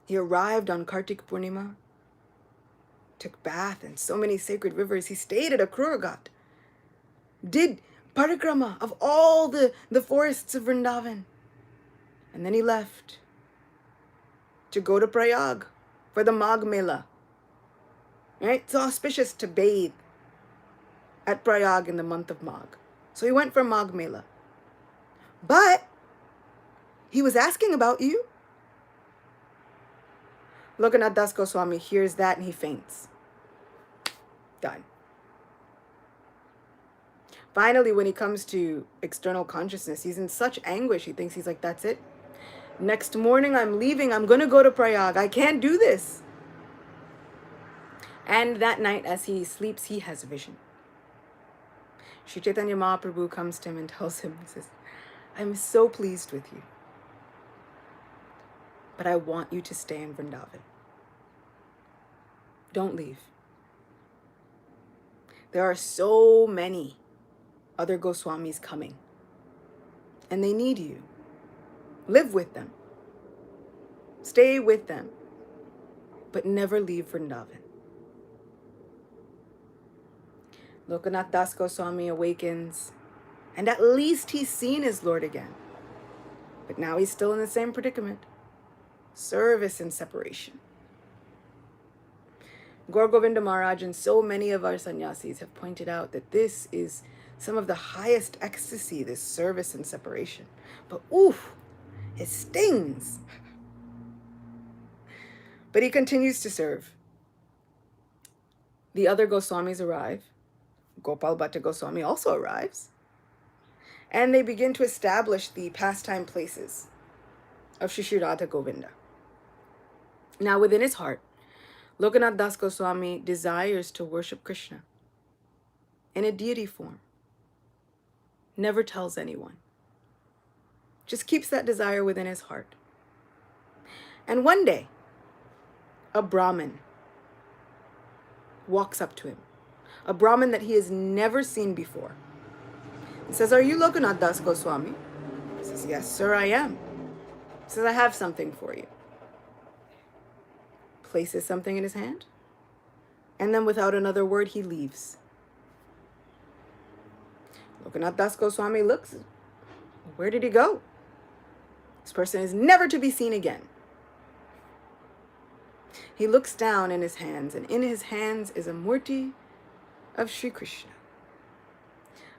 He arrived on Kartik Purnima, took bath in so many sacred rivers. He stayed at Akrura Ghat, did parikrama of all the forests of Vrindavan. And then he left to go to Prayag for the Magh Mela. Right? It's auspicious to bathe at Prayag in the month of Magh. So he went for Magh Mela. But he was asking about you. Lokanath Das Goswami hears that and he faints. Done. Finally, when he comes to external consciousness, he's in such anguish. He thinks, he's like, that's it. Next morning, I'm leaving. I'm going to go to Prayag. I can't do this. And that night, as he sleeps, he has a vision. Sri Chaitanya Mahaprabhu comes to him and tells him, he says, I'm so pleased with you, but I want you to stay in Vrindavan. Don't leave. There are so many other Goswamis coming, and they need you. Live with them. Stay with them, but never leave Vrindavan. Lokanath Das Goswami awakens, and at least he's seen his Lord again. But now he's still in the same predicament. Service and separation. Gaur Govinda Maharaj and so many of our sannyasis have pointed out that this is some of the highest ecstasy, this service and separation. But oof, it stings. But he continues to serve. The other Goswamis arrive. Gopal Bhatta Goswami also arrives. And they begin to establish the pastime places of Shri Shri Radha Govinda. Now within his heart, Lokanath Das Goswami desires to worship Krishna in a deity form. Never tells anyone. Just keeps that desire within his heart. And one day, a Brahmin walks up to him. A Brahmin that he has never seen before. He says, are you Lokanath Das Goswami? He says, yes, sir, I am. He says, I have something for you. Places something in his hand. And then without another word, he leaves. Lokanath Das Goswami looks. Where did he go? This person is never to be seen again. He looks down in his hands, and in his hands is a murti of Sri Krishna.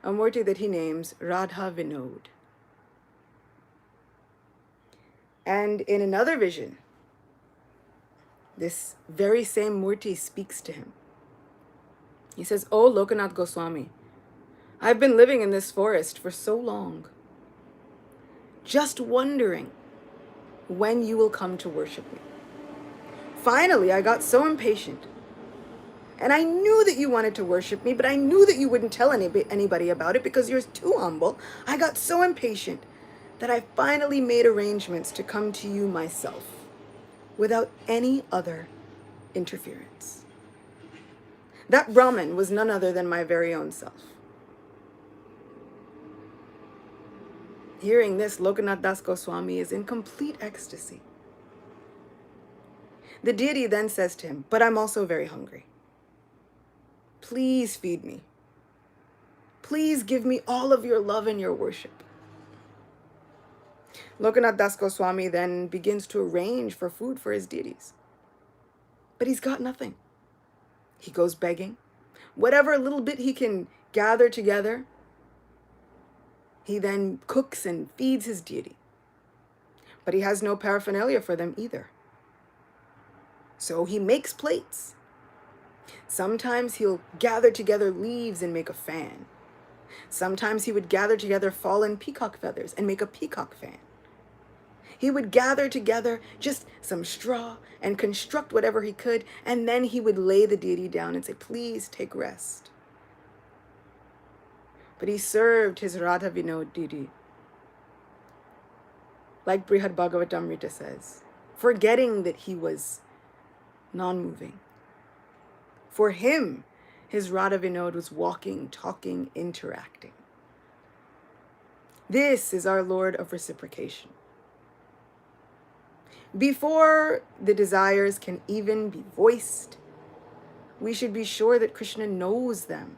A murti that he names Radha Vinod. And in another vision, this very same murti speaks to him. He says, "Oh Lokanath Goswami, I've been living in this forest for so long, just wondering when you will come to worship me. Finally, I got so impatient. And I knew that you wanted to worship me, but I knew that you wouldn't tell anybody about it because you're too humble. I got so impatient that I finally made arrangements to come to you myself without any other interference." That Brahmin was none other than my very own self. Hearing this, Lokanath Das Goswami is in complete ecstasy. The deity then says to him, "But I'm also very hungry. Please feed me. Please give me all of your love and your worship." Lokanath Das Goswami then begins to arrange for food for his deities. But he's got nothing. He goes begging. Whatever little bit he can gather together, he then cooks and feeds his deity. But he has no paraphernalia for them either. So he makes plates. Sometimes he'll gather together leaves and make a fan. Sometimes he would gather together fallen peacock feathers and make a peacock fan. He would gather together just some straw and construct whatever he could, and then he would lay the deity down and say, "Please take rest." But he served his Radha Vinod deity, like Brihad Bhagavatamrita says, forgetting that he was non-moving. For him, his Radha Vinod was walking, talking, interacting. This is our Lord of Reciprocation. Before the desires can even be voiced, we should be sure that Krishna knows them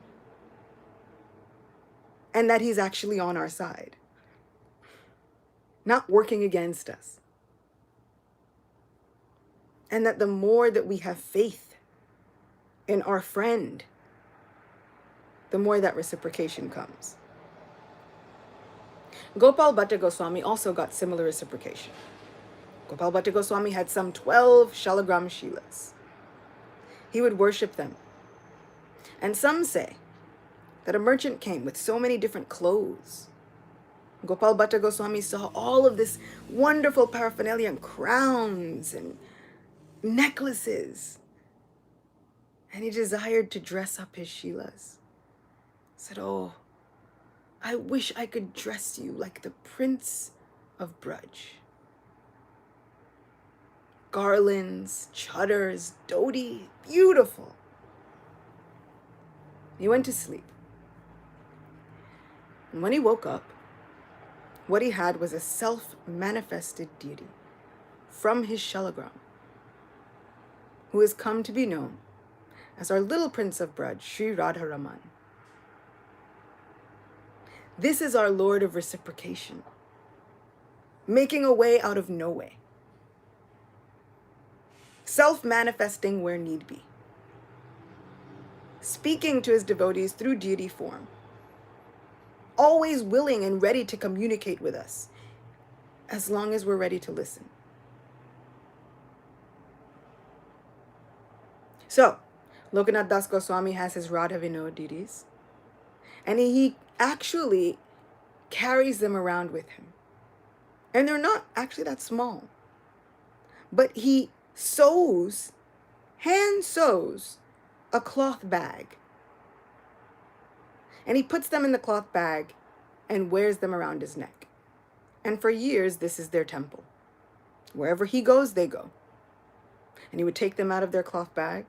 and that he's actually on our side, not working against us. And that the more that we have faith in our friend, the more that reciprocation comes. Gopal Bhatta Goswami also got similar reciprocation. Gopal Bhatta Goswami had some 12 Shalagram Shilas. He would worship them. And some say that a merchant came with so many different clothes. Gopal Bhatta Goswami saw all of this wonderful paraphernalia and crowns and necklaces. And he desired to dress up his Shilas. Said, "Oh, I wish I could dress you like the Prince of Braj. Garlands, chutters, dhoti, beautiful." He went to sleep. And when he woke up, what he had was a self-manifested deity from his Shalagram, who has come to be known as our little Prince of Braj, Sri Radharaman. This is our Lord of reciprocation, making a way out of no way, self-manifesting where need be, speaking to his devotees through deity form, always willing and ready to communicate with us, as long as we're ready to listen. So, Lokanath Das Goswami has his Radha Vinod deities, and he actually carries them around with him. And they're not actually that small. But he hand sews a cloth bag. And he puts them in the cloth bag and wears them around his neck. And for years, this is their temple. Wherever he goes, they go. And he would take them out of their cloth bag,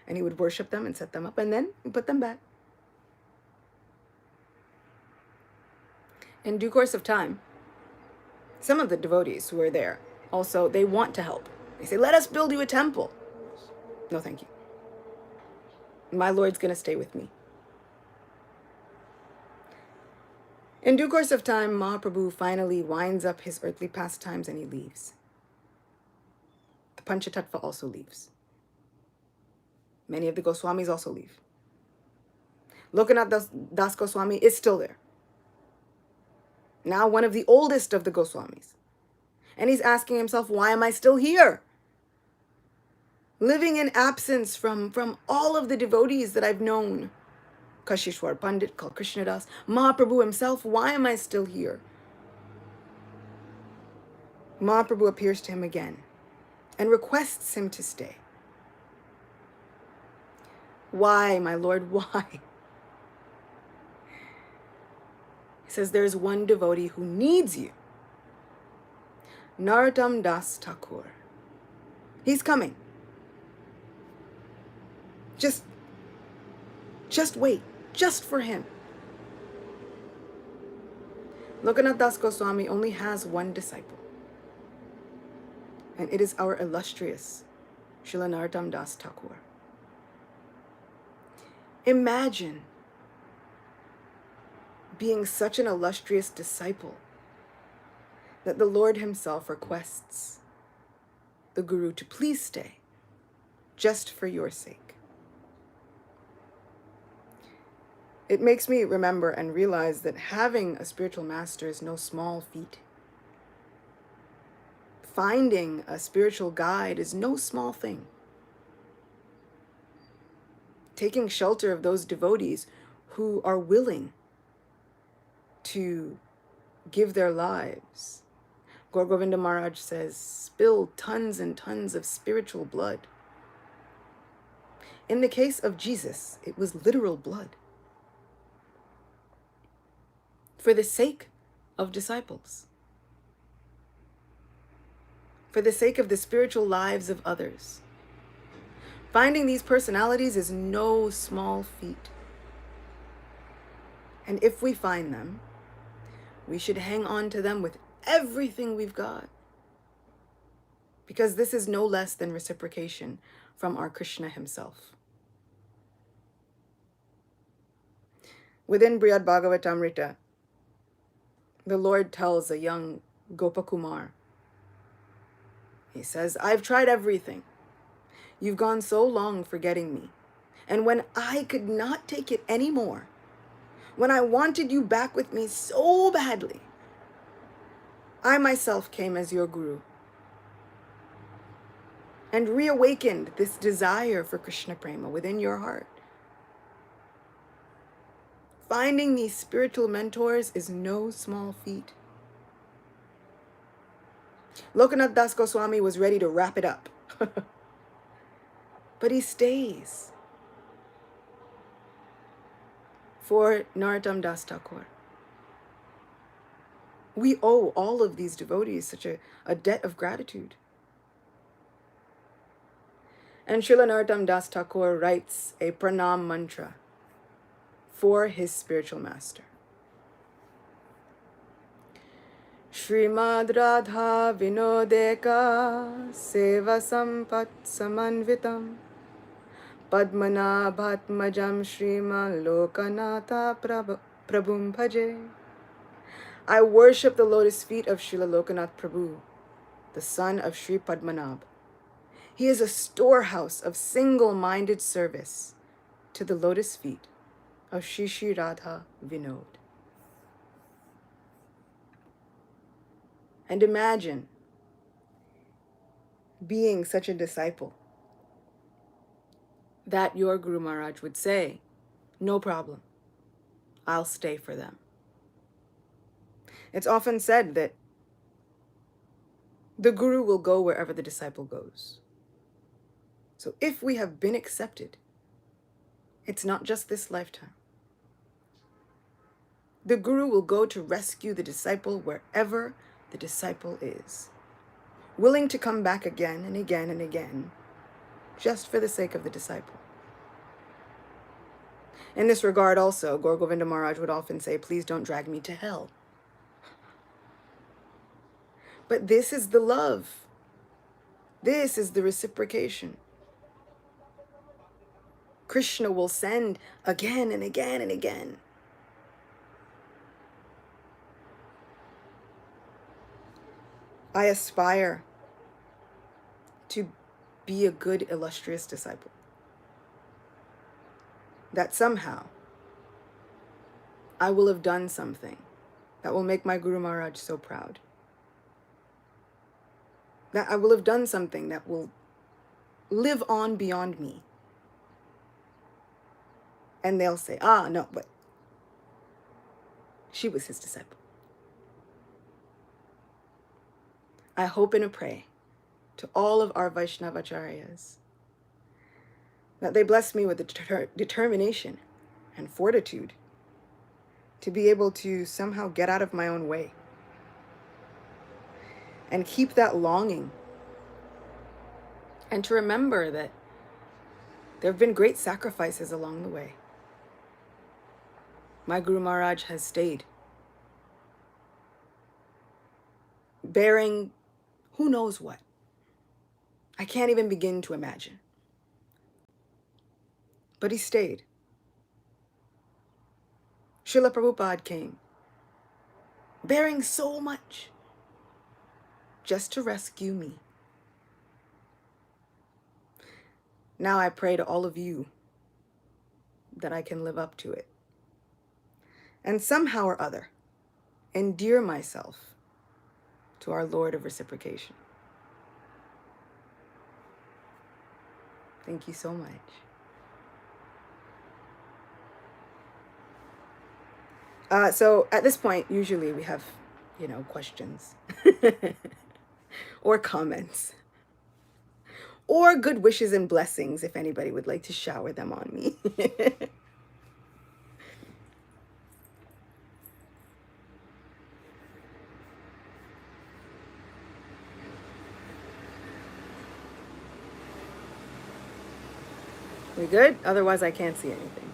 and he would worship them and set them up, and then put them back. In due course of time, some of the devotees who are there also, they want to help. They say, "Let us build you a temple." No, thank you. My Lord's going to stay with me. In due course of time, Mahaprabhu finally winds up his earthly pastimes and he leaves. The Panchatattva also leaves. Many of the Goswamis also leave. Lokanath Das Goswami is still there. Now one of the oldest of the Goswamis. And he's asking himself, why am I still here? Living in absence from all of the devotees that I've known. Kashishwar Pandit, called Krishna Das, Mahaprabhu himself, why am I still here? Mahaprabhu appears to him again and requests him to stay. Why, my Lord, why? He says, there's one devotee who needs you. Narottam Das Thakur. He's coming. Just wait, just for him. Lokanath Das Goswami only has one disciple. And it is our illustrious Srila Narottam Das Thakur. Imagine being such an illustrious disciple that the Lord himself requests the Guru to please stay, just for your sake. It makes me remember and realize that having a spiritual master is no small feat. Finding a spiritual guide is no small thing. Taking shelter of those devotees who are willing to give their lives. Gaur Govinda Maharaj says, spill tons and tons of spiritual blood. In the case of Jesus, it was literal blood. For the sake of disciples. For the sake of the spiritual lives of others. Finding these personalities is no small feat. And if we find them, we should hang on to them with everything we've got. Because this is no less than reciprocation from our Krishna himself. Within Brihad Bhagavatamrita, the Lord tells a young Gopakumar, he says, I've tried everything. You've gone so long forgetting me. And when I could not take it anymore, when I wanted you back with me so badly, I myself came as your guru and reawakened this desire for Krishna Prema within your heart. Finding these spiritual mentors is no small feat. Lokanath Das Goswami was ready to wrap it up. But he stays for Narottam Das Thakur. We owe all of these devotees such a debt of gratitude. And Srila Narottam Das Thakur writes a pranam mantra for his spiritual master. Srimad Radha Vinodeka Seva Sampat Samanvitam Padmanabhatmajam Sriman Lokanatha Prabhum Bhaje. I worship the lotus feet of Srila Lokanath Prabhu, the son of Sri Padmanabh. He is a storehouse of single-minded service to the lotus feet of Shri Shri Radha Vinod. And imagine being such a disciple that your Guru Maharaj would say, no problem, I'll stay for them. It's often said that the Guru will go wherever the disciple goes. So if we have been accepted, it's not just this lifetime. The Guru will go to rescue the disciple wherever the disciple is, willing to come back again and again and again, just for the sake of the disciple. In this regard also, Gaur Govinda Maharaj would often say, please don't drag me to hell. But this is the love. This is the reciprocation. Krishna will send again and again and again. I aspire to be a good, illustrious disciple. That somehow I will have done something that will make my Guru Maharaj so proud. That I will have done something that will live on beyond me. And they'll say, no, but she was his disciple. I hope and pray to all of our Vaishnava acharyas that they bless me with the determination and fortitude to be able to somehow get out of my own way and keep that longing, and to remember that there have been great sacrifices along the way. My Guru Maharaj has stayed, bearing who knows what. I can't even begin to imagine. But he stayed. Srila Prabhupada came, bearing so much, just to rescue me. Now I pray to all of you that I can live up to it, and somehow or other endear myself to our Lord of Reciprocation. Thank you so much. So at this point, usually we have, questions or comments or good wishes and blessings if anybody would like to shower them on me. We good? Otherwise, I can't see anything.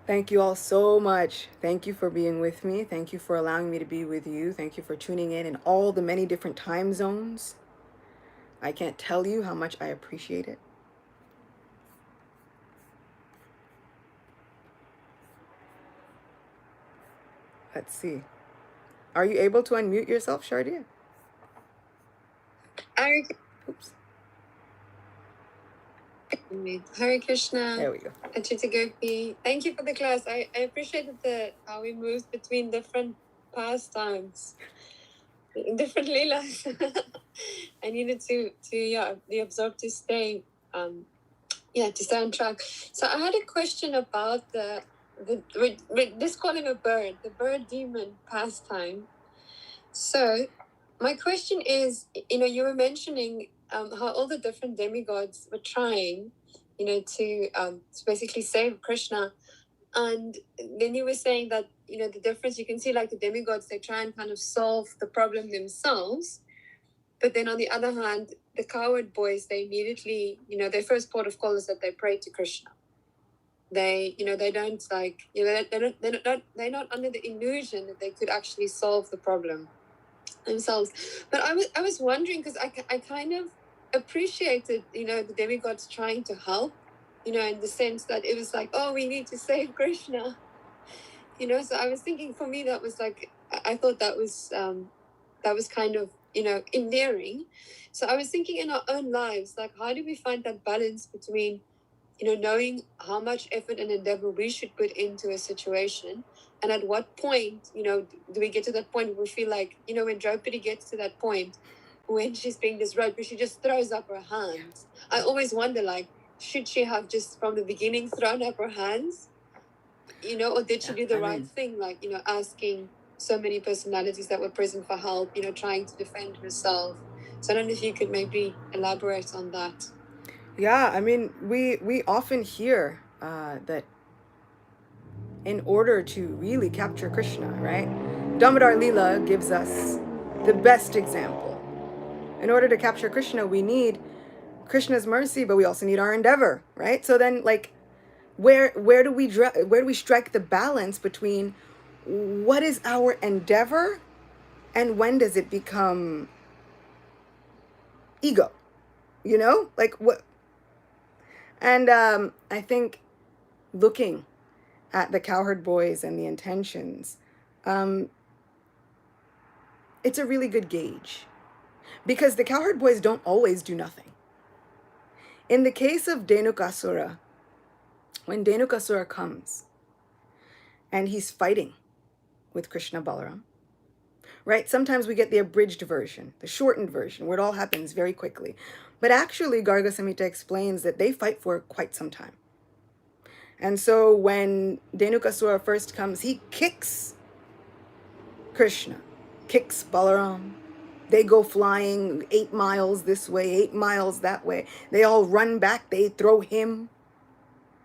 Thank you all so much. Thank you for being with me. Thank you for allowing me to be with you. Thank you for tuning in all the many different time zones. I can't tell you how much I appreciate it. Let's see. Are you able to unmute yourself, Shardia? Oops. Hare Krishna. There we go. Achita Gopi. Thank you for the class. I appreciated how we moved between different pastimes, different leelas. I needed to be absorbed to stay to stay on track. So I had a question about let's call him a bird, the bird demon pastime. So my question is, you were mentioning how all the different demigods were trying, to basically save Krishna. And then you were saying that, the difference, you can see like the demigods, they try and kind of solve the problem themselves. But then on the other hand, the coward boys, they immediately, their first port of call is that they pray to Krishna. They, they don't like, they're not under the illusion that they could actually solve the problem themselves. But I was wondering, because I kind of appreciated, the demigods trying to help, in the sense that it was like, oh, we need to save Krishna. So I was thinking, for me, that was like, I thought that was kind of, endearing. So I was thinking, in our own lives, like, how do we find that balance between, knowing how much effort and endeavor we should put into a situation, and at what point, do we get to that point where we feel like, when Draupadi gets to that point when she's being disrobed, where she just throws up her hands. I always wonder, like, should she have just from the beginning thrown up her hands, or did she do the right thing, like, asking so many personalities that were present for help, trying to defend herself. So I don't know if you could maybe elaborate on that. Yeah, I mean, we often hear that in order to really capture Krishna, right? Damodar Leela gives us the best example. In order to capture Krishna, we need Krishna's mercy, but we also need our endeavor, right? So then, like, where do we strike the balance between what is our endeavor and when does it become ego? Like what? And I think looking at the cowherd boys and the intentions, it's a really good gauge, because the cowherd boys don't always do nothing. In the case of Dhenukasura, when Dhenukasura comes and he's fighting with Krishna Balaram, right? Sometimes we get the abridged version, the shortened version, where it all happens very quickly. But actually, Garga Samhita explains that they fight for quite some time. And so when Dhenukasura first comes, he kicks Krishna, kicks Balaram. They go flying 8 miles this way, 8 miles that way. They all run back, they throw him.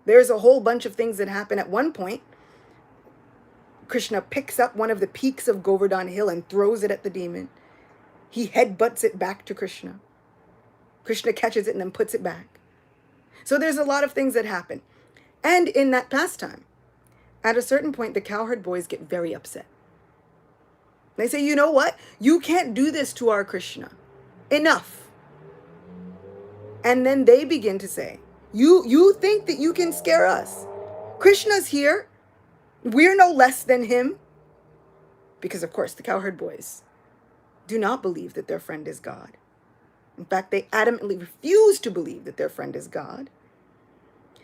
There's a whole bunch of things that happen. At one point, Krishna picks up one of the peaks of Govardhan Hill and throws it at the demon. He headbutts it back to Krishna. Krishna catches it and then puts it back. So there's a lot of things that happen. And in that pastime, at a certain point, the cowherd boys get very upset. They say, you know what? You can't do this to our Krishna. Enough. And then they begin to say, you think that you can scare us? Krishna's here. We're no less than him. Because, of course, the cowherd boys do not believe that their friend is God. In fact, they adamantly refuse to believe that their friend is God.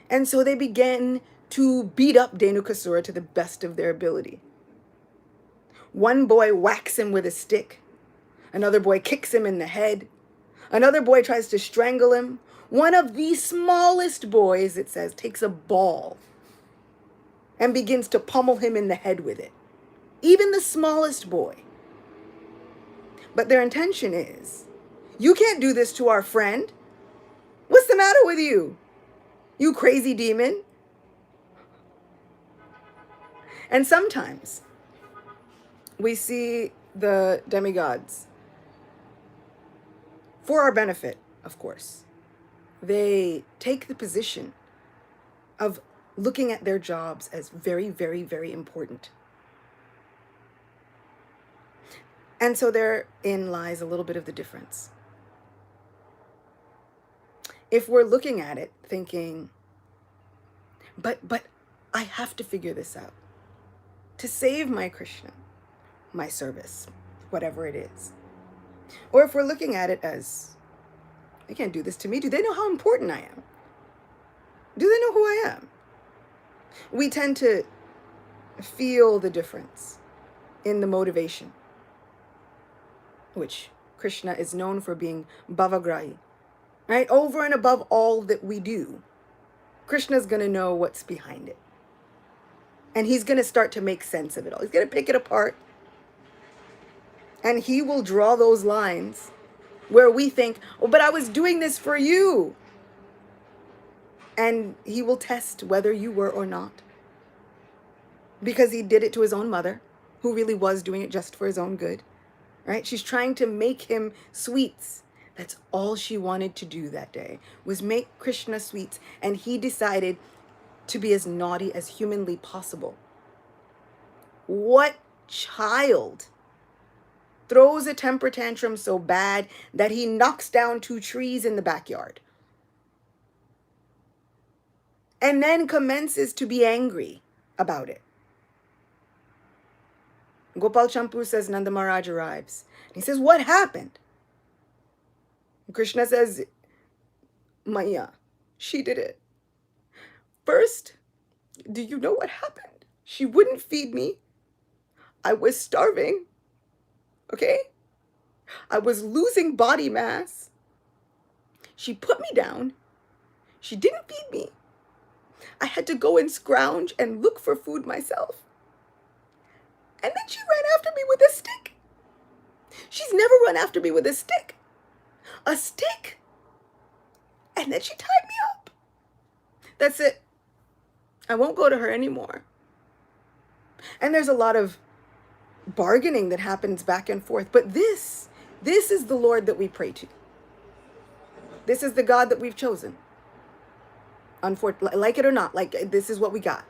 And so they begin to beat up Dhenukasura to the best of their ability. One boy whacks him with a stick. Another boy kicks him in the head. Another boy tries to strangle him. One of the smallest boys, it says, takes a ball and begins to pummel him in the head with it. Even the smallest boy. But their intention is, you can't do this to our friend. What's the matter with you? You crazy demon. And sometimes we see the demigods, for our benefit, of course, they take the position of looking at their jobs as very, very, very important. And so therein lies a little bit of the difference. if we're looking at it thinking, but I have to figure this out to save my Krishna, my service, whatever it is. Or if we're looking at it as, they can't do this to me. Do they know how important I am? Do they know who I am? We tend to feel the difference in the motivation, which Krishna is known for being bhavagrahi, right? Over and above all that we do, Krishna's going to know what's behind it. And he's going to start to make sense of it all. He's going to pick it apart. And he will draw those lines where we think, oh, but I was doing this for you. And he will test whether you were or not. Because he did it to his own mother, who really was doing it just for his own good. Right? She's trying to make him sweets. That's all she wanted to do that day, was make Krishna sweets. And he decided to be as naughty as humanly possible. What child throws a temper tantrum so bad that he knocks down 2 trees in the backyard and then commences to be angry about it? Gopal Champu says Nanda Maharaj arrives. And he says, what happened? And Krishna says, Maya, she did it. First, do you know what happened? She wouldn't feed me. I was starving. Okay? I was losing body mass. She put me down. She didn't feed me. I had to go and scrounge and look for food myself. And then she ran after me with a stick. She's never run after me with a stick. A stick. And then she tied me up. That's it. I won't go to her anymore. And there's a lot of bargaining that happens back and forth. But this is the Lord that we pray to. This is the God that we've chosen. Like it or not, like this is what we got.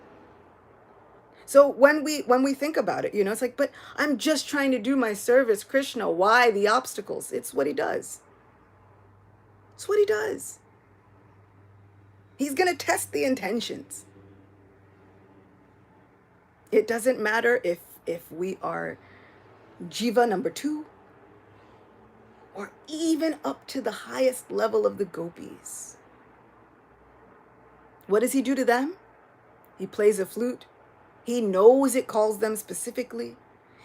So when we think about it, it's like, but I'm just trying to do my service, Krishna. Why the obstacles? It's what he does. It's what he does. He's going to test the intentions. It doesn't matter if we are Jiva number 2 or even up to the highest level of the gopis. What does he do to them? He plays a flute. He knows it calls them specifically.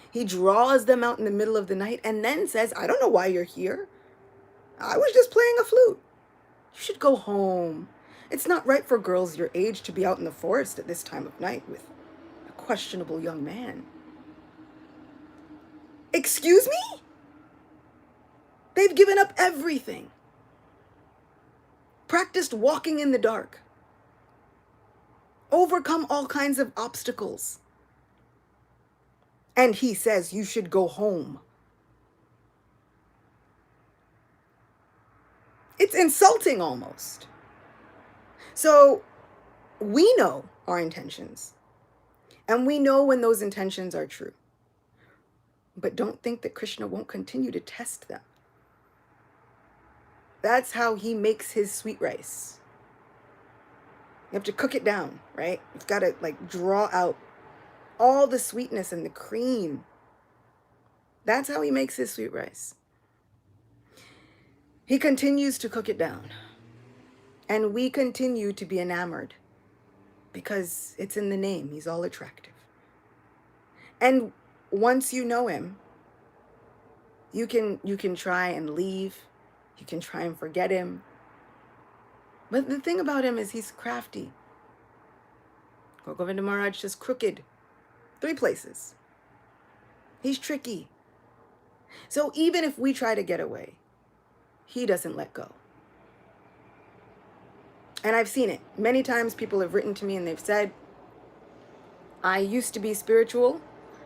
He draws them out in the middle of the night and then says, I don't know why you're here. I was just playing a flute. You should go home. It's not right for girls your age to be out in the forest at this time of night with a questionable young man. Excuse me? They've given up everything. Practiced walking in the dark. Overcome all kinds of obstacles. And he says you should go home. It's insulting almost. So we know our intentions. And we know when those intentions are true. But don't think that Krishna won't continue to test them. That's how he makes his sweet rice. You have to cook it down, right? You've got to draw out all the sweetness and the cream. That's how he makes his sweet rice. He continues to cook it down. And we continue to be enamored because it's in the name. He's all attractive. And once you know him, you can try and leave. You can try and forget him. But the thing about him is he's crafty. Govinda Maharaj is crooked. 3 places. He's tricky. So even if we try to get away, he doesn't let go. And I've seen it. Many times people have written to me and they've said, I used to be spiritual.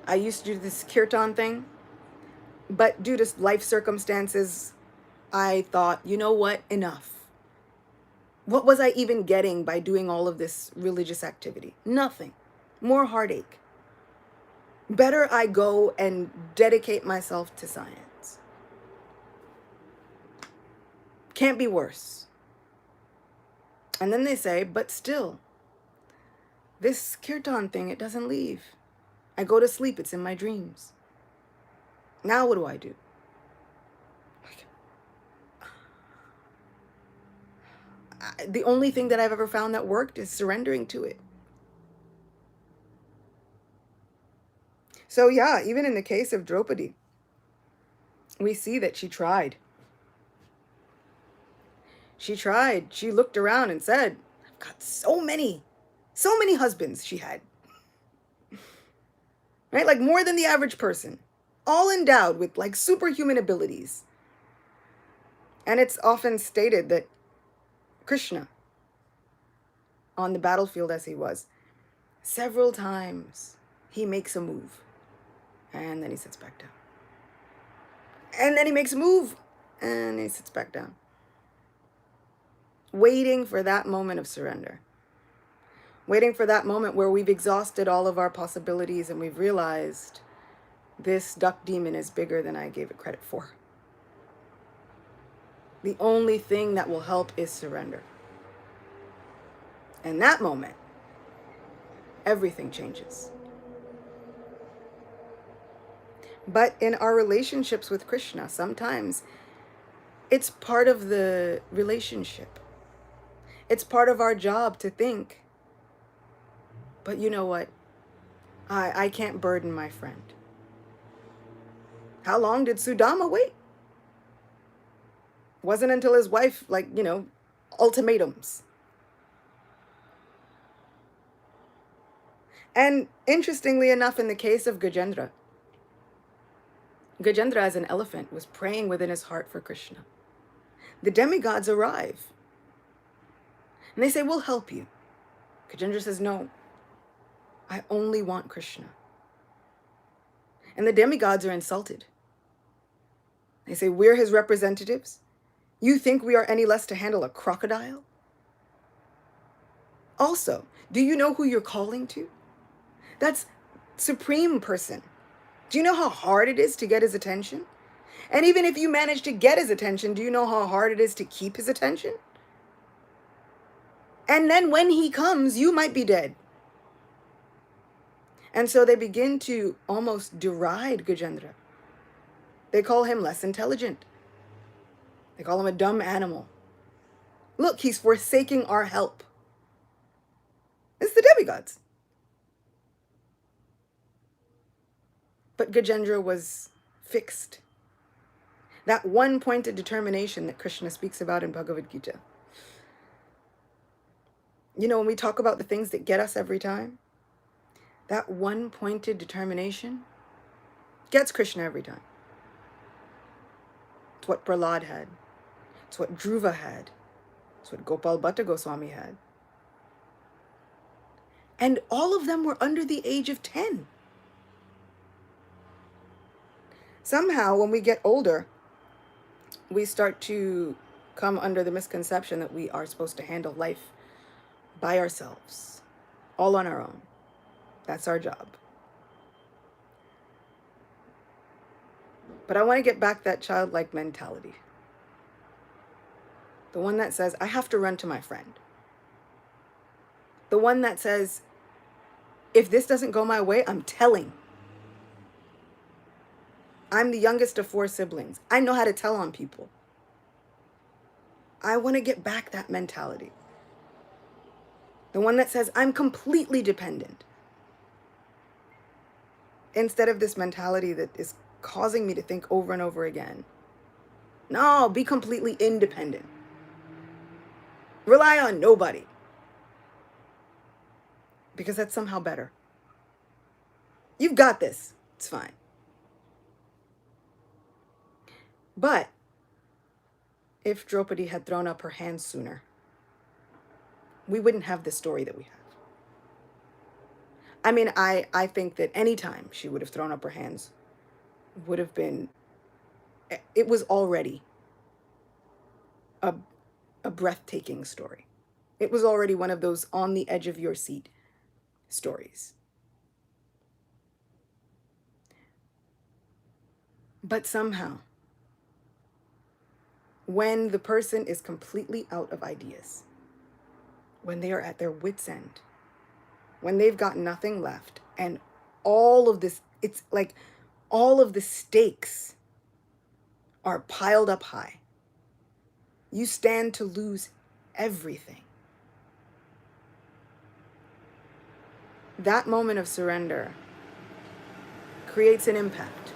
I used to do this kirtan thing. But due to life circumstances, I thought, you know what? Enough. What was I even getting by doing all of this religious activity? Nothing. More heartache. Better I go and dedicate myself to science. Can't be worse. And then they say, but still, this kirtan thing, it doesn't leave. I go to sleep, it's in my dreams. Now what do I do? The only thing that I've ever found that worked is surrendering to it. So yeah, even in the case of Draupadi, we see that she tried. She tried. She looked around and said, I've got so many husbands she had. Right? Like more than the average person. All endowed with like superhuman abilities. And it's often stated that Krishna, on the battlefield as he was, several times he makes a move. And then he sits back down. And then he makes a move. And he sits back down. Waiting for that moment of surrender. Waiting for that moment where we've exhausted all of our possibilities and we've realized this duck demon is bigger than I gave it credit for. The only thing that will help is surrender. In that moment, everything changes. But in our relationships with Krishna, sometimes it's part of the relationship. It's part of our job to think, but you know what? I can't burden my friend. How long did Sudama wait? Wasn't until his wife, ultimatums. And interestingly enough, in the case of Gajendra as an elephant was praying within his heart for Krishna. The demigods arrive. And they say, we'll help you. Gajendra says, no, I only want Krishna. And the demigods are insulted. They say, we're his representatives. You think we are any less to handle a crocodile? Also, do you know who you're calling to? That's Supreme Person. Do you know how hard it is to get his attention? And even if you manage to get his attention, do you know how hard it is to keep his attention? And then when he comes, you might be dead. And so they begin to almost deride Gajendra. They call him less intelligent. They call him a dumb animal. Look, he's forsaking our help. It's the demigods. But Gajendra was fixed. That one pointed determination that Krishna speaks about in Bhagavad Gita. You know, when we talk about the things that get us every time, that one pointed determination gets Krishna every time. It's what Prahlad had. It's what Dhruva had. It's what Gopal Bhatta Goswami had. And all of them were under the age of 10. Somehow, when we get older, we start to come under the misconception that we are supposed to handle life by ourselves, all on our own. That's our job. But I want to get back that childlike mentality. The one that says, I have to run to my friend. The one that says, if this doesn't go my way, I'm telling. I'm the youngest of 4 siblings. I know how to tell on people. I want to get back that mentality. The one that says, I'm completely dependent. Instead of this mentality that is causing me to think over and over again. No, be completely independent. Rely on nobody. Because that's somehow better. You've got this. It's fine. But if Draupadi had thrown up her hands sooner, we wouldn't have the story that we have. I mean, I think that any time she would have thrown up her hands would have been, it was already a breathtaking story. It was already one of those on the edge of your seat stories. But somehow, when the person is completely out of ideas, when they are at their wits' end, when they've got nothing left, and all of this, it's like all of the stakes are piled up high. You stand to lose everything. That moment of surrender creates an impact.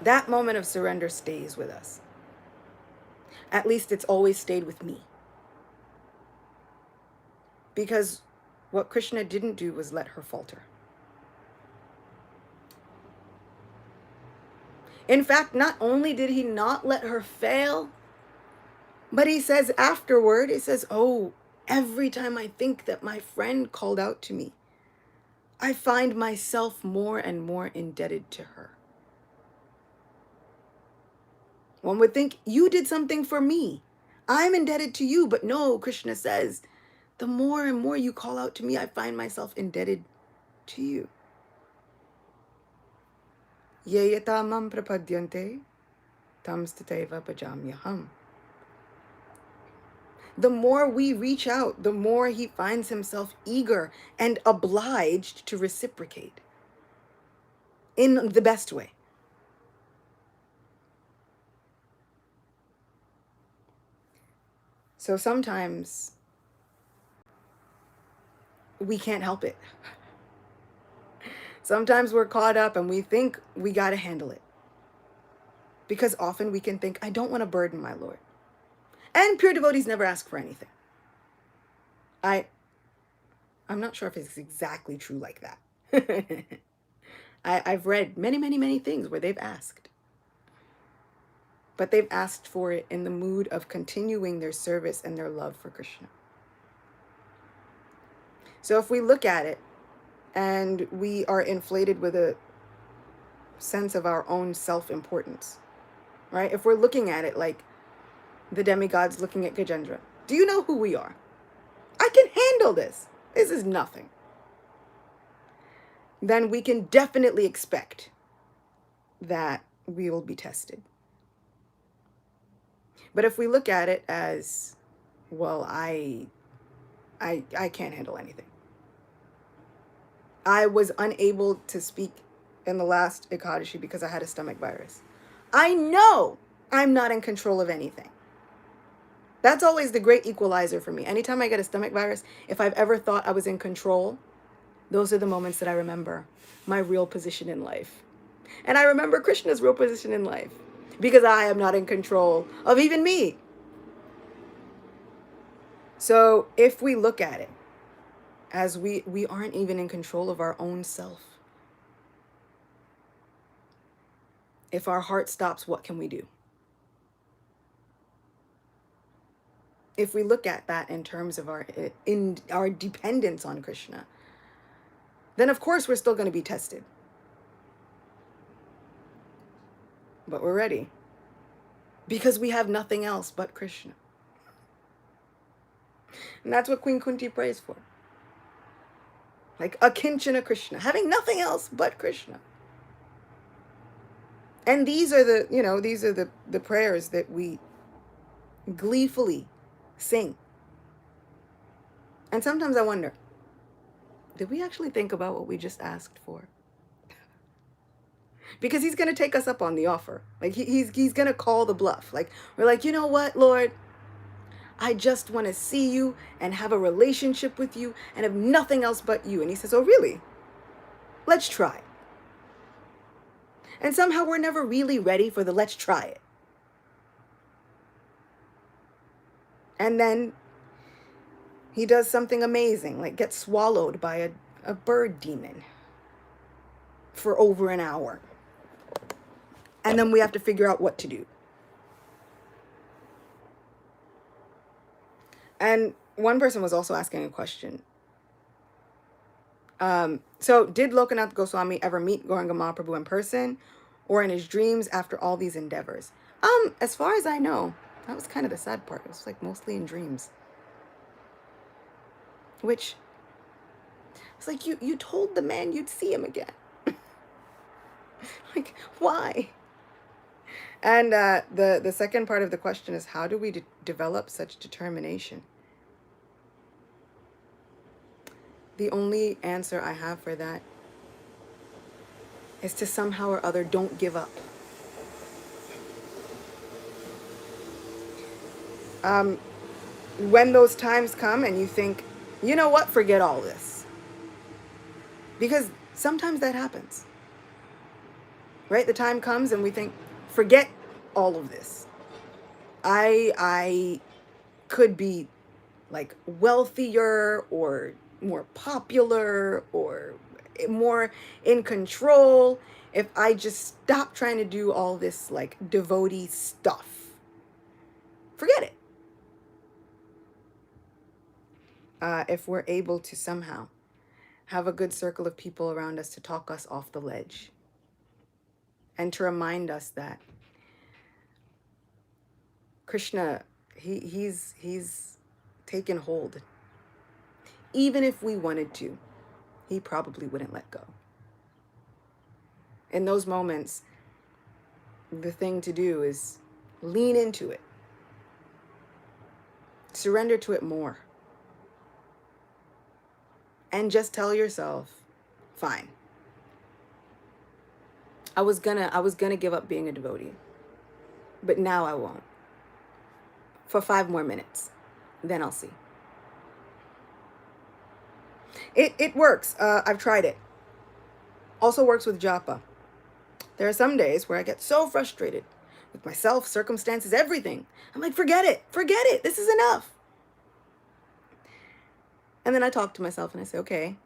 That moment of surrender stays with us. At least it's always stayed with me. Because what Krishna didn't do was let her falter. In fact, not only did he not let her fail, but he says afterward, he says, oh, every time I think that my friend called out to me, I find myself more and more indebted to her. One would think, you did something for me. I'm indebted to you. But no, Krishna says, the more and more you call out to me, I find myself indebted to you. Ye yata mam prapadyante, tam stateva bhajamyaham. The more we reach out, the more he finds himself eager and obliged to reciprocate in the best way. So sometimes we can't help it. Sometimes we're caught up and we think we got to handle it. Because often we can think, I don't want to burden my Lord. And pure devotees never ask for anything. I'm not sure if it's exactly true like that. I've read many, many, many things where they've asked. But they've asked for it in the mood of continuing their service and their love for Krishna. So if we look at it and we are inflated with a sense of our own self-importance, right? If we're looking at it like the demigods looking at Gajendra, do you know who we are? I can handle this. This is nothing. Then we can definitely expect that we will be tested. But if we look at it as, well, I can't handle anything. I was unable to speak in the last Ekadashi because I had a stomach virus. I know I'm not in control of anything. That's always the great equalizer for me. Anytime I get a stomach virus, if I've ever thought I was in control, those are the moments that I remember my real position in life. And I remember Krishna's real position in life because I am not in control of even me. So if we look at it as we aren't even in control of our own self. If our heart stops, what can we do? If we look at that in terms of our dependence on Krishna, then of course we're still going to be tested. But we're ready. Because we have nothing else but Krishna. And that's what Queen Kunti prays for. Like akinchana Krishna, having nothing else but Krishna. And these are the prayers that we gleefully sing. And sometimes I wonder, did we actually think about what we just asked for? Because he's going to take us up on the offer. Like he's going to call the bluff. Like we're like, you know what, Lord? I just want to see you and have a relationship with you and have nothing else but you. And he says, oh, really? Let's try. And somehow we're never really ready for the let's try it. And then he does something amazing, like gets swallowed by a bird demon for over an hour. And then we have to figure out what to do. And one person was also asking a question. So did Lokanath Goswami ever meet Gauranga Mahaprabhu in person or in his dreams after all these endeavors? As far as I know, that was kind of the sad part. It was like mostly in dreams. Which, it's like you told the man you'd see him again. Like, why? And the second part of the question is, how do we develop such determination? The only answer I have for that is to somehow or other don't give up. When those times come and you think, you know what, forget all this. Because sometimes that happens. Right? The time comes and we think, forget all of this. I could be like wealthier or more popular or more in control if I just stop trying to do all this like devotee stuff. Forget it. If we're able to somehow have a good circle of people around us to talk us off the ledge and to remind us that Krishna, he's taken hold. Even if we wanted to, he probably wouldn't let go. In those moments, the thing to do is lean into it. Surrender to it more. And just tell yourself, fine. I was gonna give up being a devotee. But now I won't. For 5 more minutes. Then I'll see. It works. I've tried it. Also works with japa. There are some days where I get so frustrated with myself, circumstances, everything. I'm like, forget it. Forget it. This is enough. And then I talk to myself and I say, okay,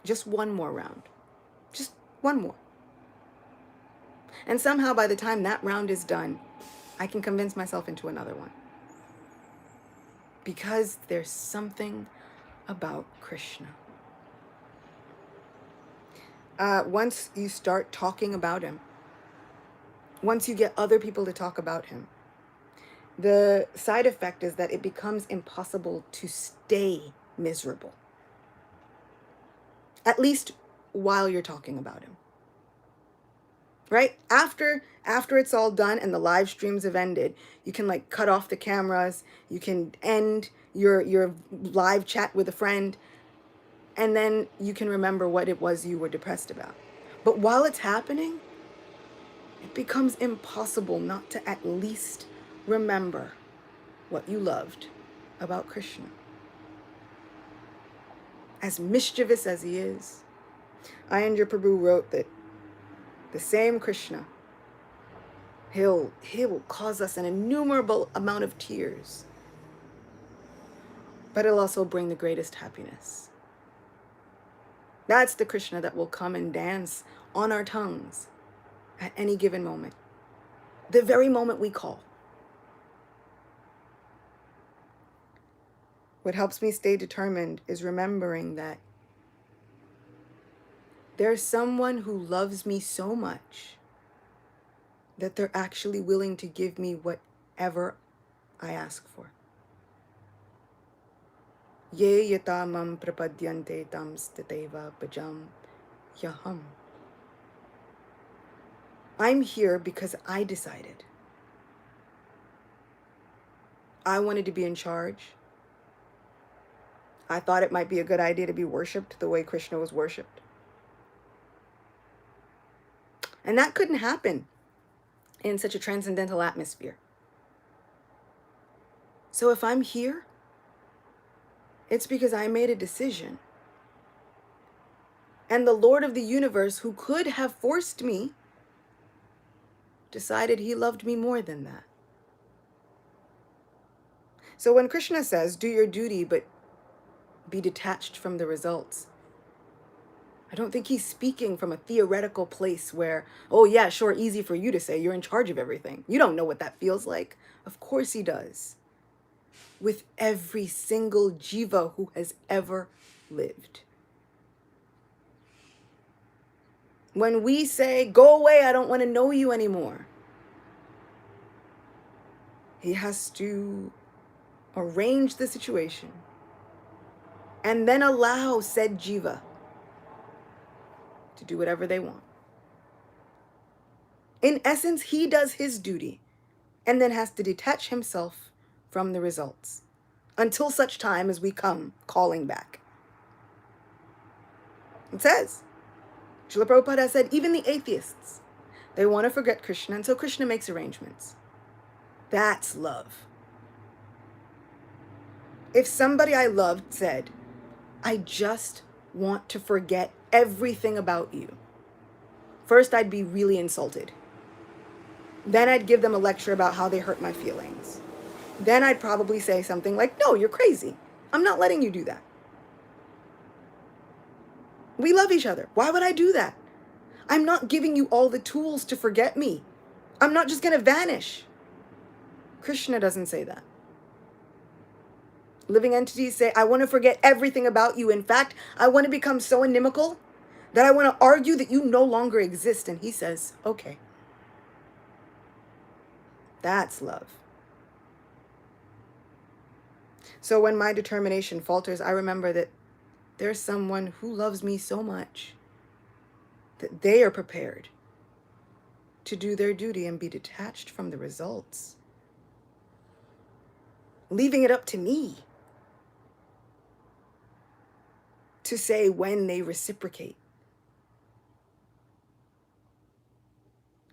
just one more round. Just one more. And somehow by the time that round is done, I can convince myself into another one. Because there's something about Krishna. Once you start talking about him, once you get other people to talk about him, the side effect is that it becomes impossible to stay miserable. At least while you're talking about him. Right? After it's all done and the live streams have ended, you can like cut off the cameras, you can end your live chat with a friend, and then you can remember what it was you were depressed about. But while it's happening, it becomes impossible not to at least remember what you loved about Krishna. As mischievous as he is, Ayendra Prabhu wrote that the same Krishna, he'll cause us an innumerable amount of tears, but it'll also bring the greatest happiness. That's the Krishna that will come and dance on our tongues at any given moment. The very moment we call. What helps me stay determined is remembering that there's someone who loves me so much that they're actually willing to give me whatever I ask for. Ye yata mam prapadyante tam stateva bhajam yaham. I'm here because I decided. I wanted to be in charge. I thought it might be a good idea to be worshipped the way Krishna was worshipped. And that couldn't happen in such a transcendental atmosphere. So if I'm here, it's because I made a decision. And the Lord of the universe, who could have forced me, decided he loved me more than that. So when Krishna says, do your duty, but be detached from the results, I don't think he's speaking from a theoretical place where, oh yeah, sure, easy for you to say, you're in charge of everything. You don't know what that feels like. Of course he does. With every single jiva who has ever lived. When we say, go away, I don't want to know you anymore, he has to arrange the situation and then allow said jiva to do whatever they want. In essence, he does his duty and then has to detach himself from the results until such time as we come calling back. It says, Srila Prabhupada said, even the atheists, they want to forget Krishna until Krishna makes arrangements. That's love. If somebody I loved said, I just want to forget everything about you, first I'd be really insulted. Then I'd give them a lecture about how they hurt my feelings. Then I'd probably say something like, no, you're crazy. I'm not letting you do that. We love each other. Why would I do that? I'm not giving you all the tools to forget me. I'm not just going to vanish. Krishna doesn't say that. Living entities say, I want to forget everything about you. In fact, I want to become so inimical that I want to argue that you no longer exist. And he says, okay. That's love. So when my determination falters, I remember that there's someone who loves me so much that they are prepared to do their duty and be detached from the results, leaving it up to me to say when they reciprocate.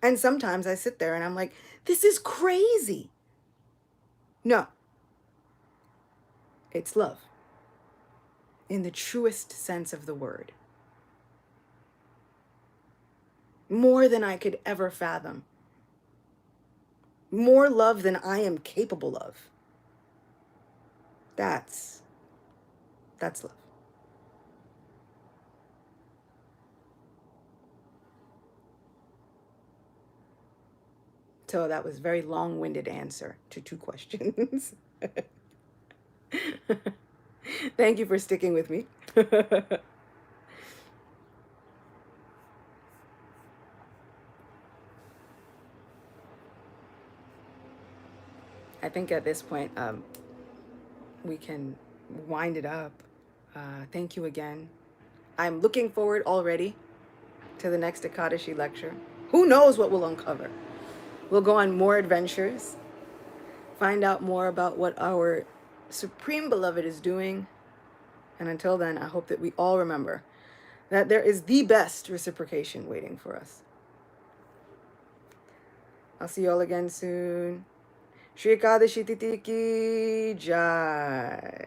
And sometimes I sit there and I'm like, this is crazy. No, it's love in the truest sense of the word. More than I could ever fathom. More love than I am capable of. That's love. So that was a very long-winded answer to 2 questions. Thank you for sticking with me. I think at this point, we can wind it up. Thank you again. I'm looking forward already to the next Ekadashi lecture. Who knows what we'll uncover? We'll go on more adventures, find out more about what our Supreme Beloved is doing. And until then, I hope that we all remember that there is the best reciprocation waiting for us. I'll see you all again soon. Shri Ekadashi Titi ki jai.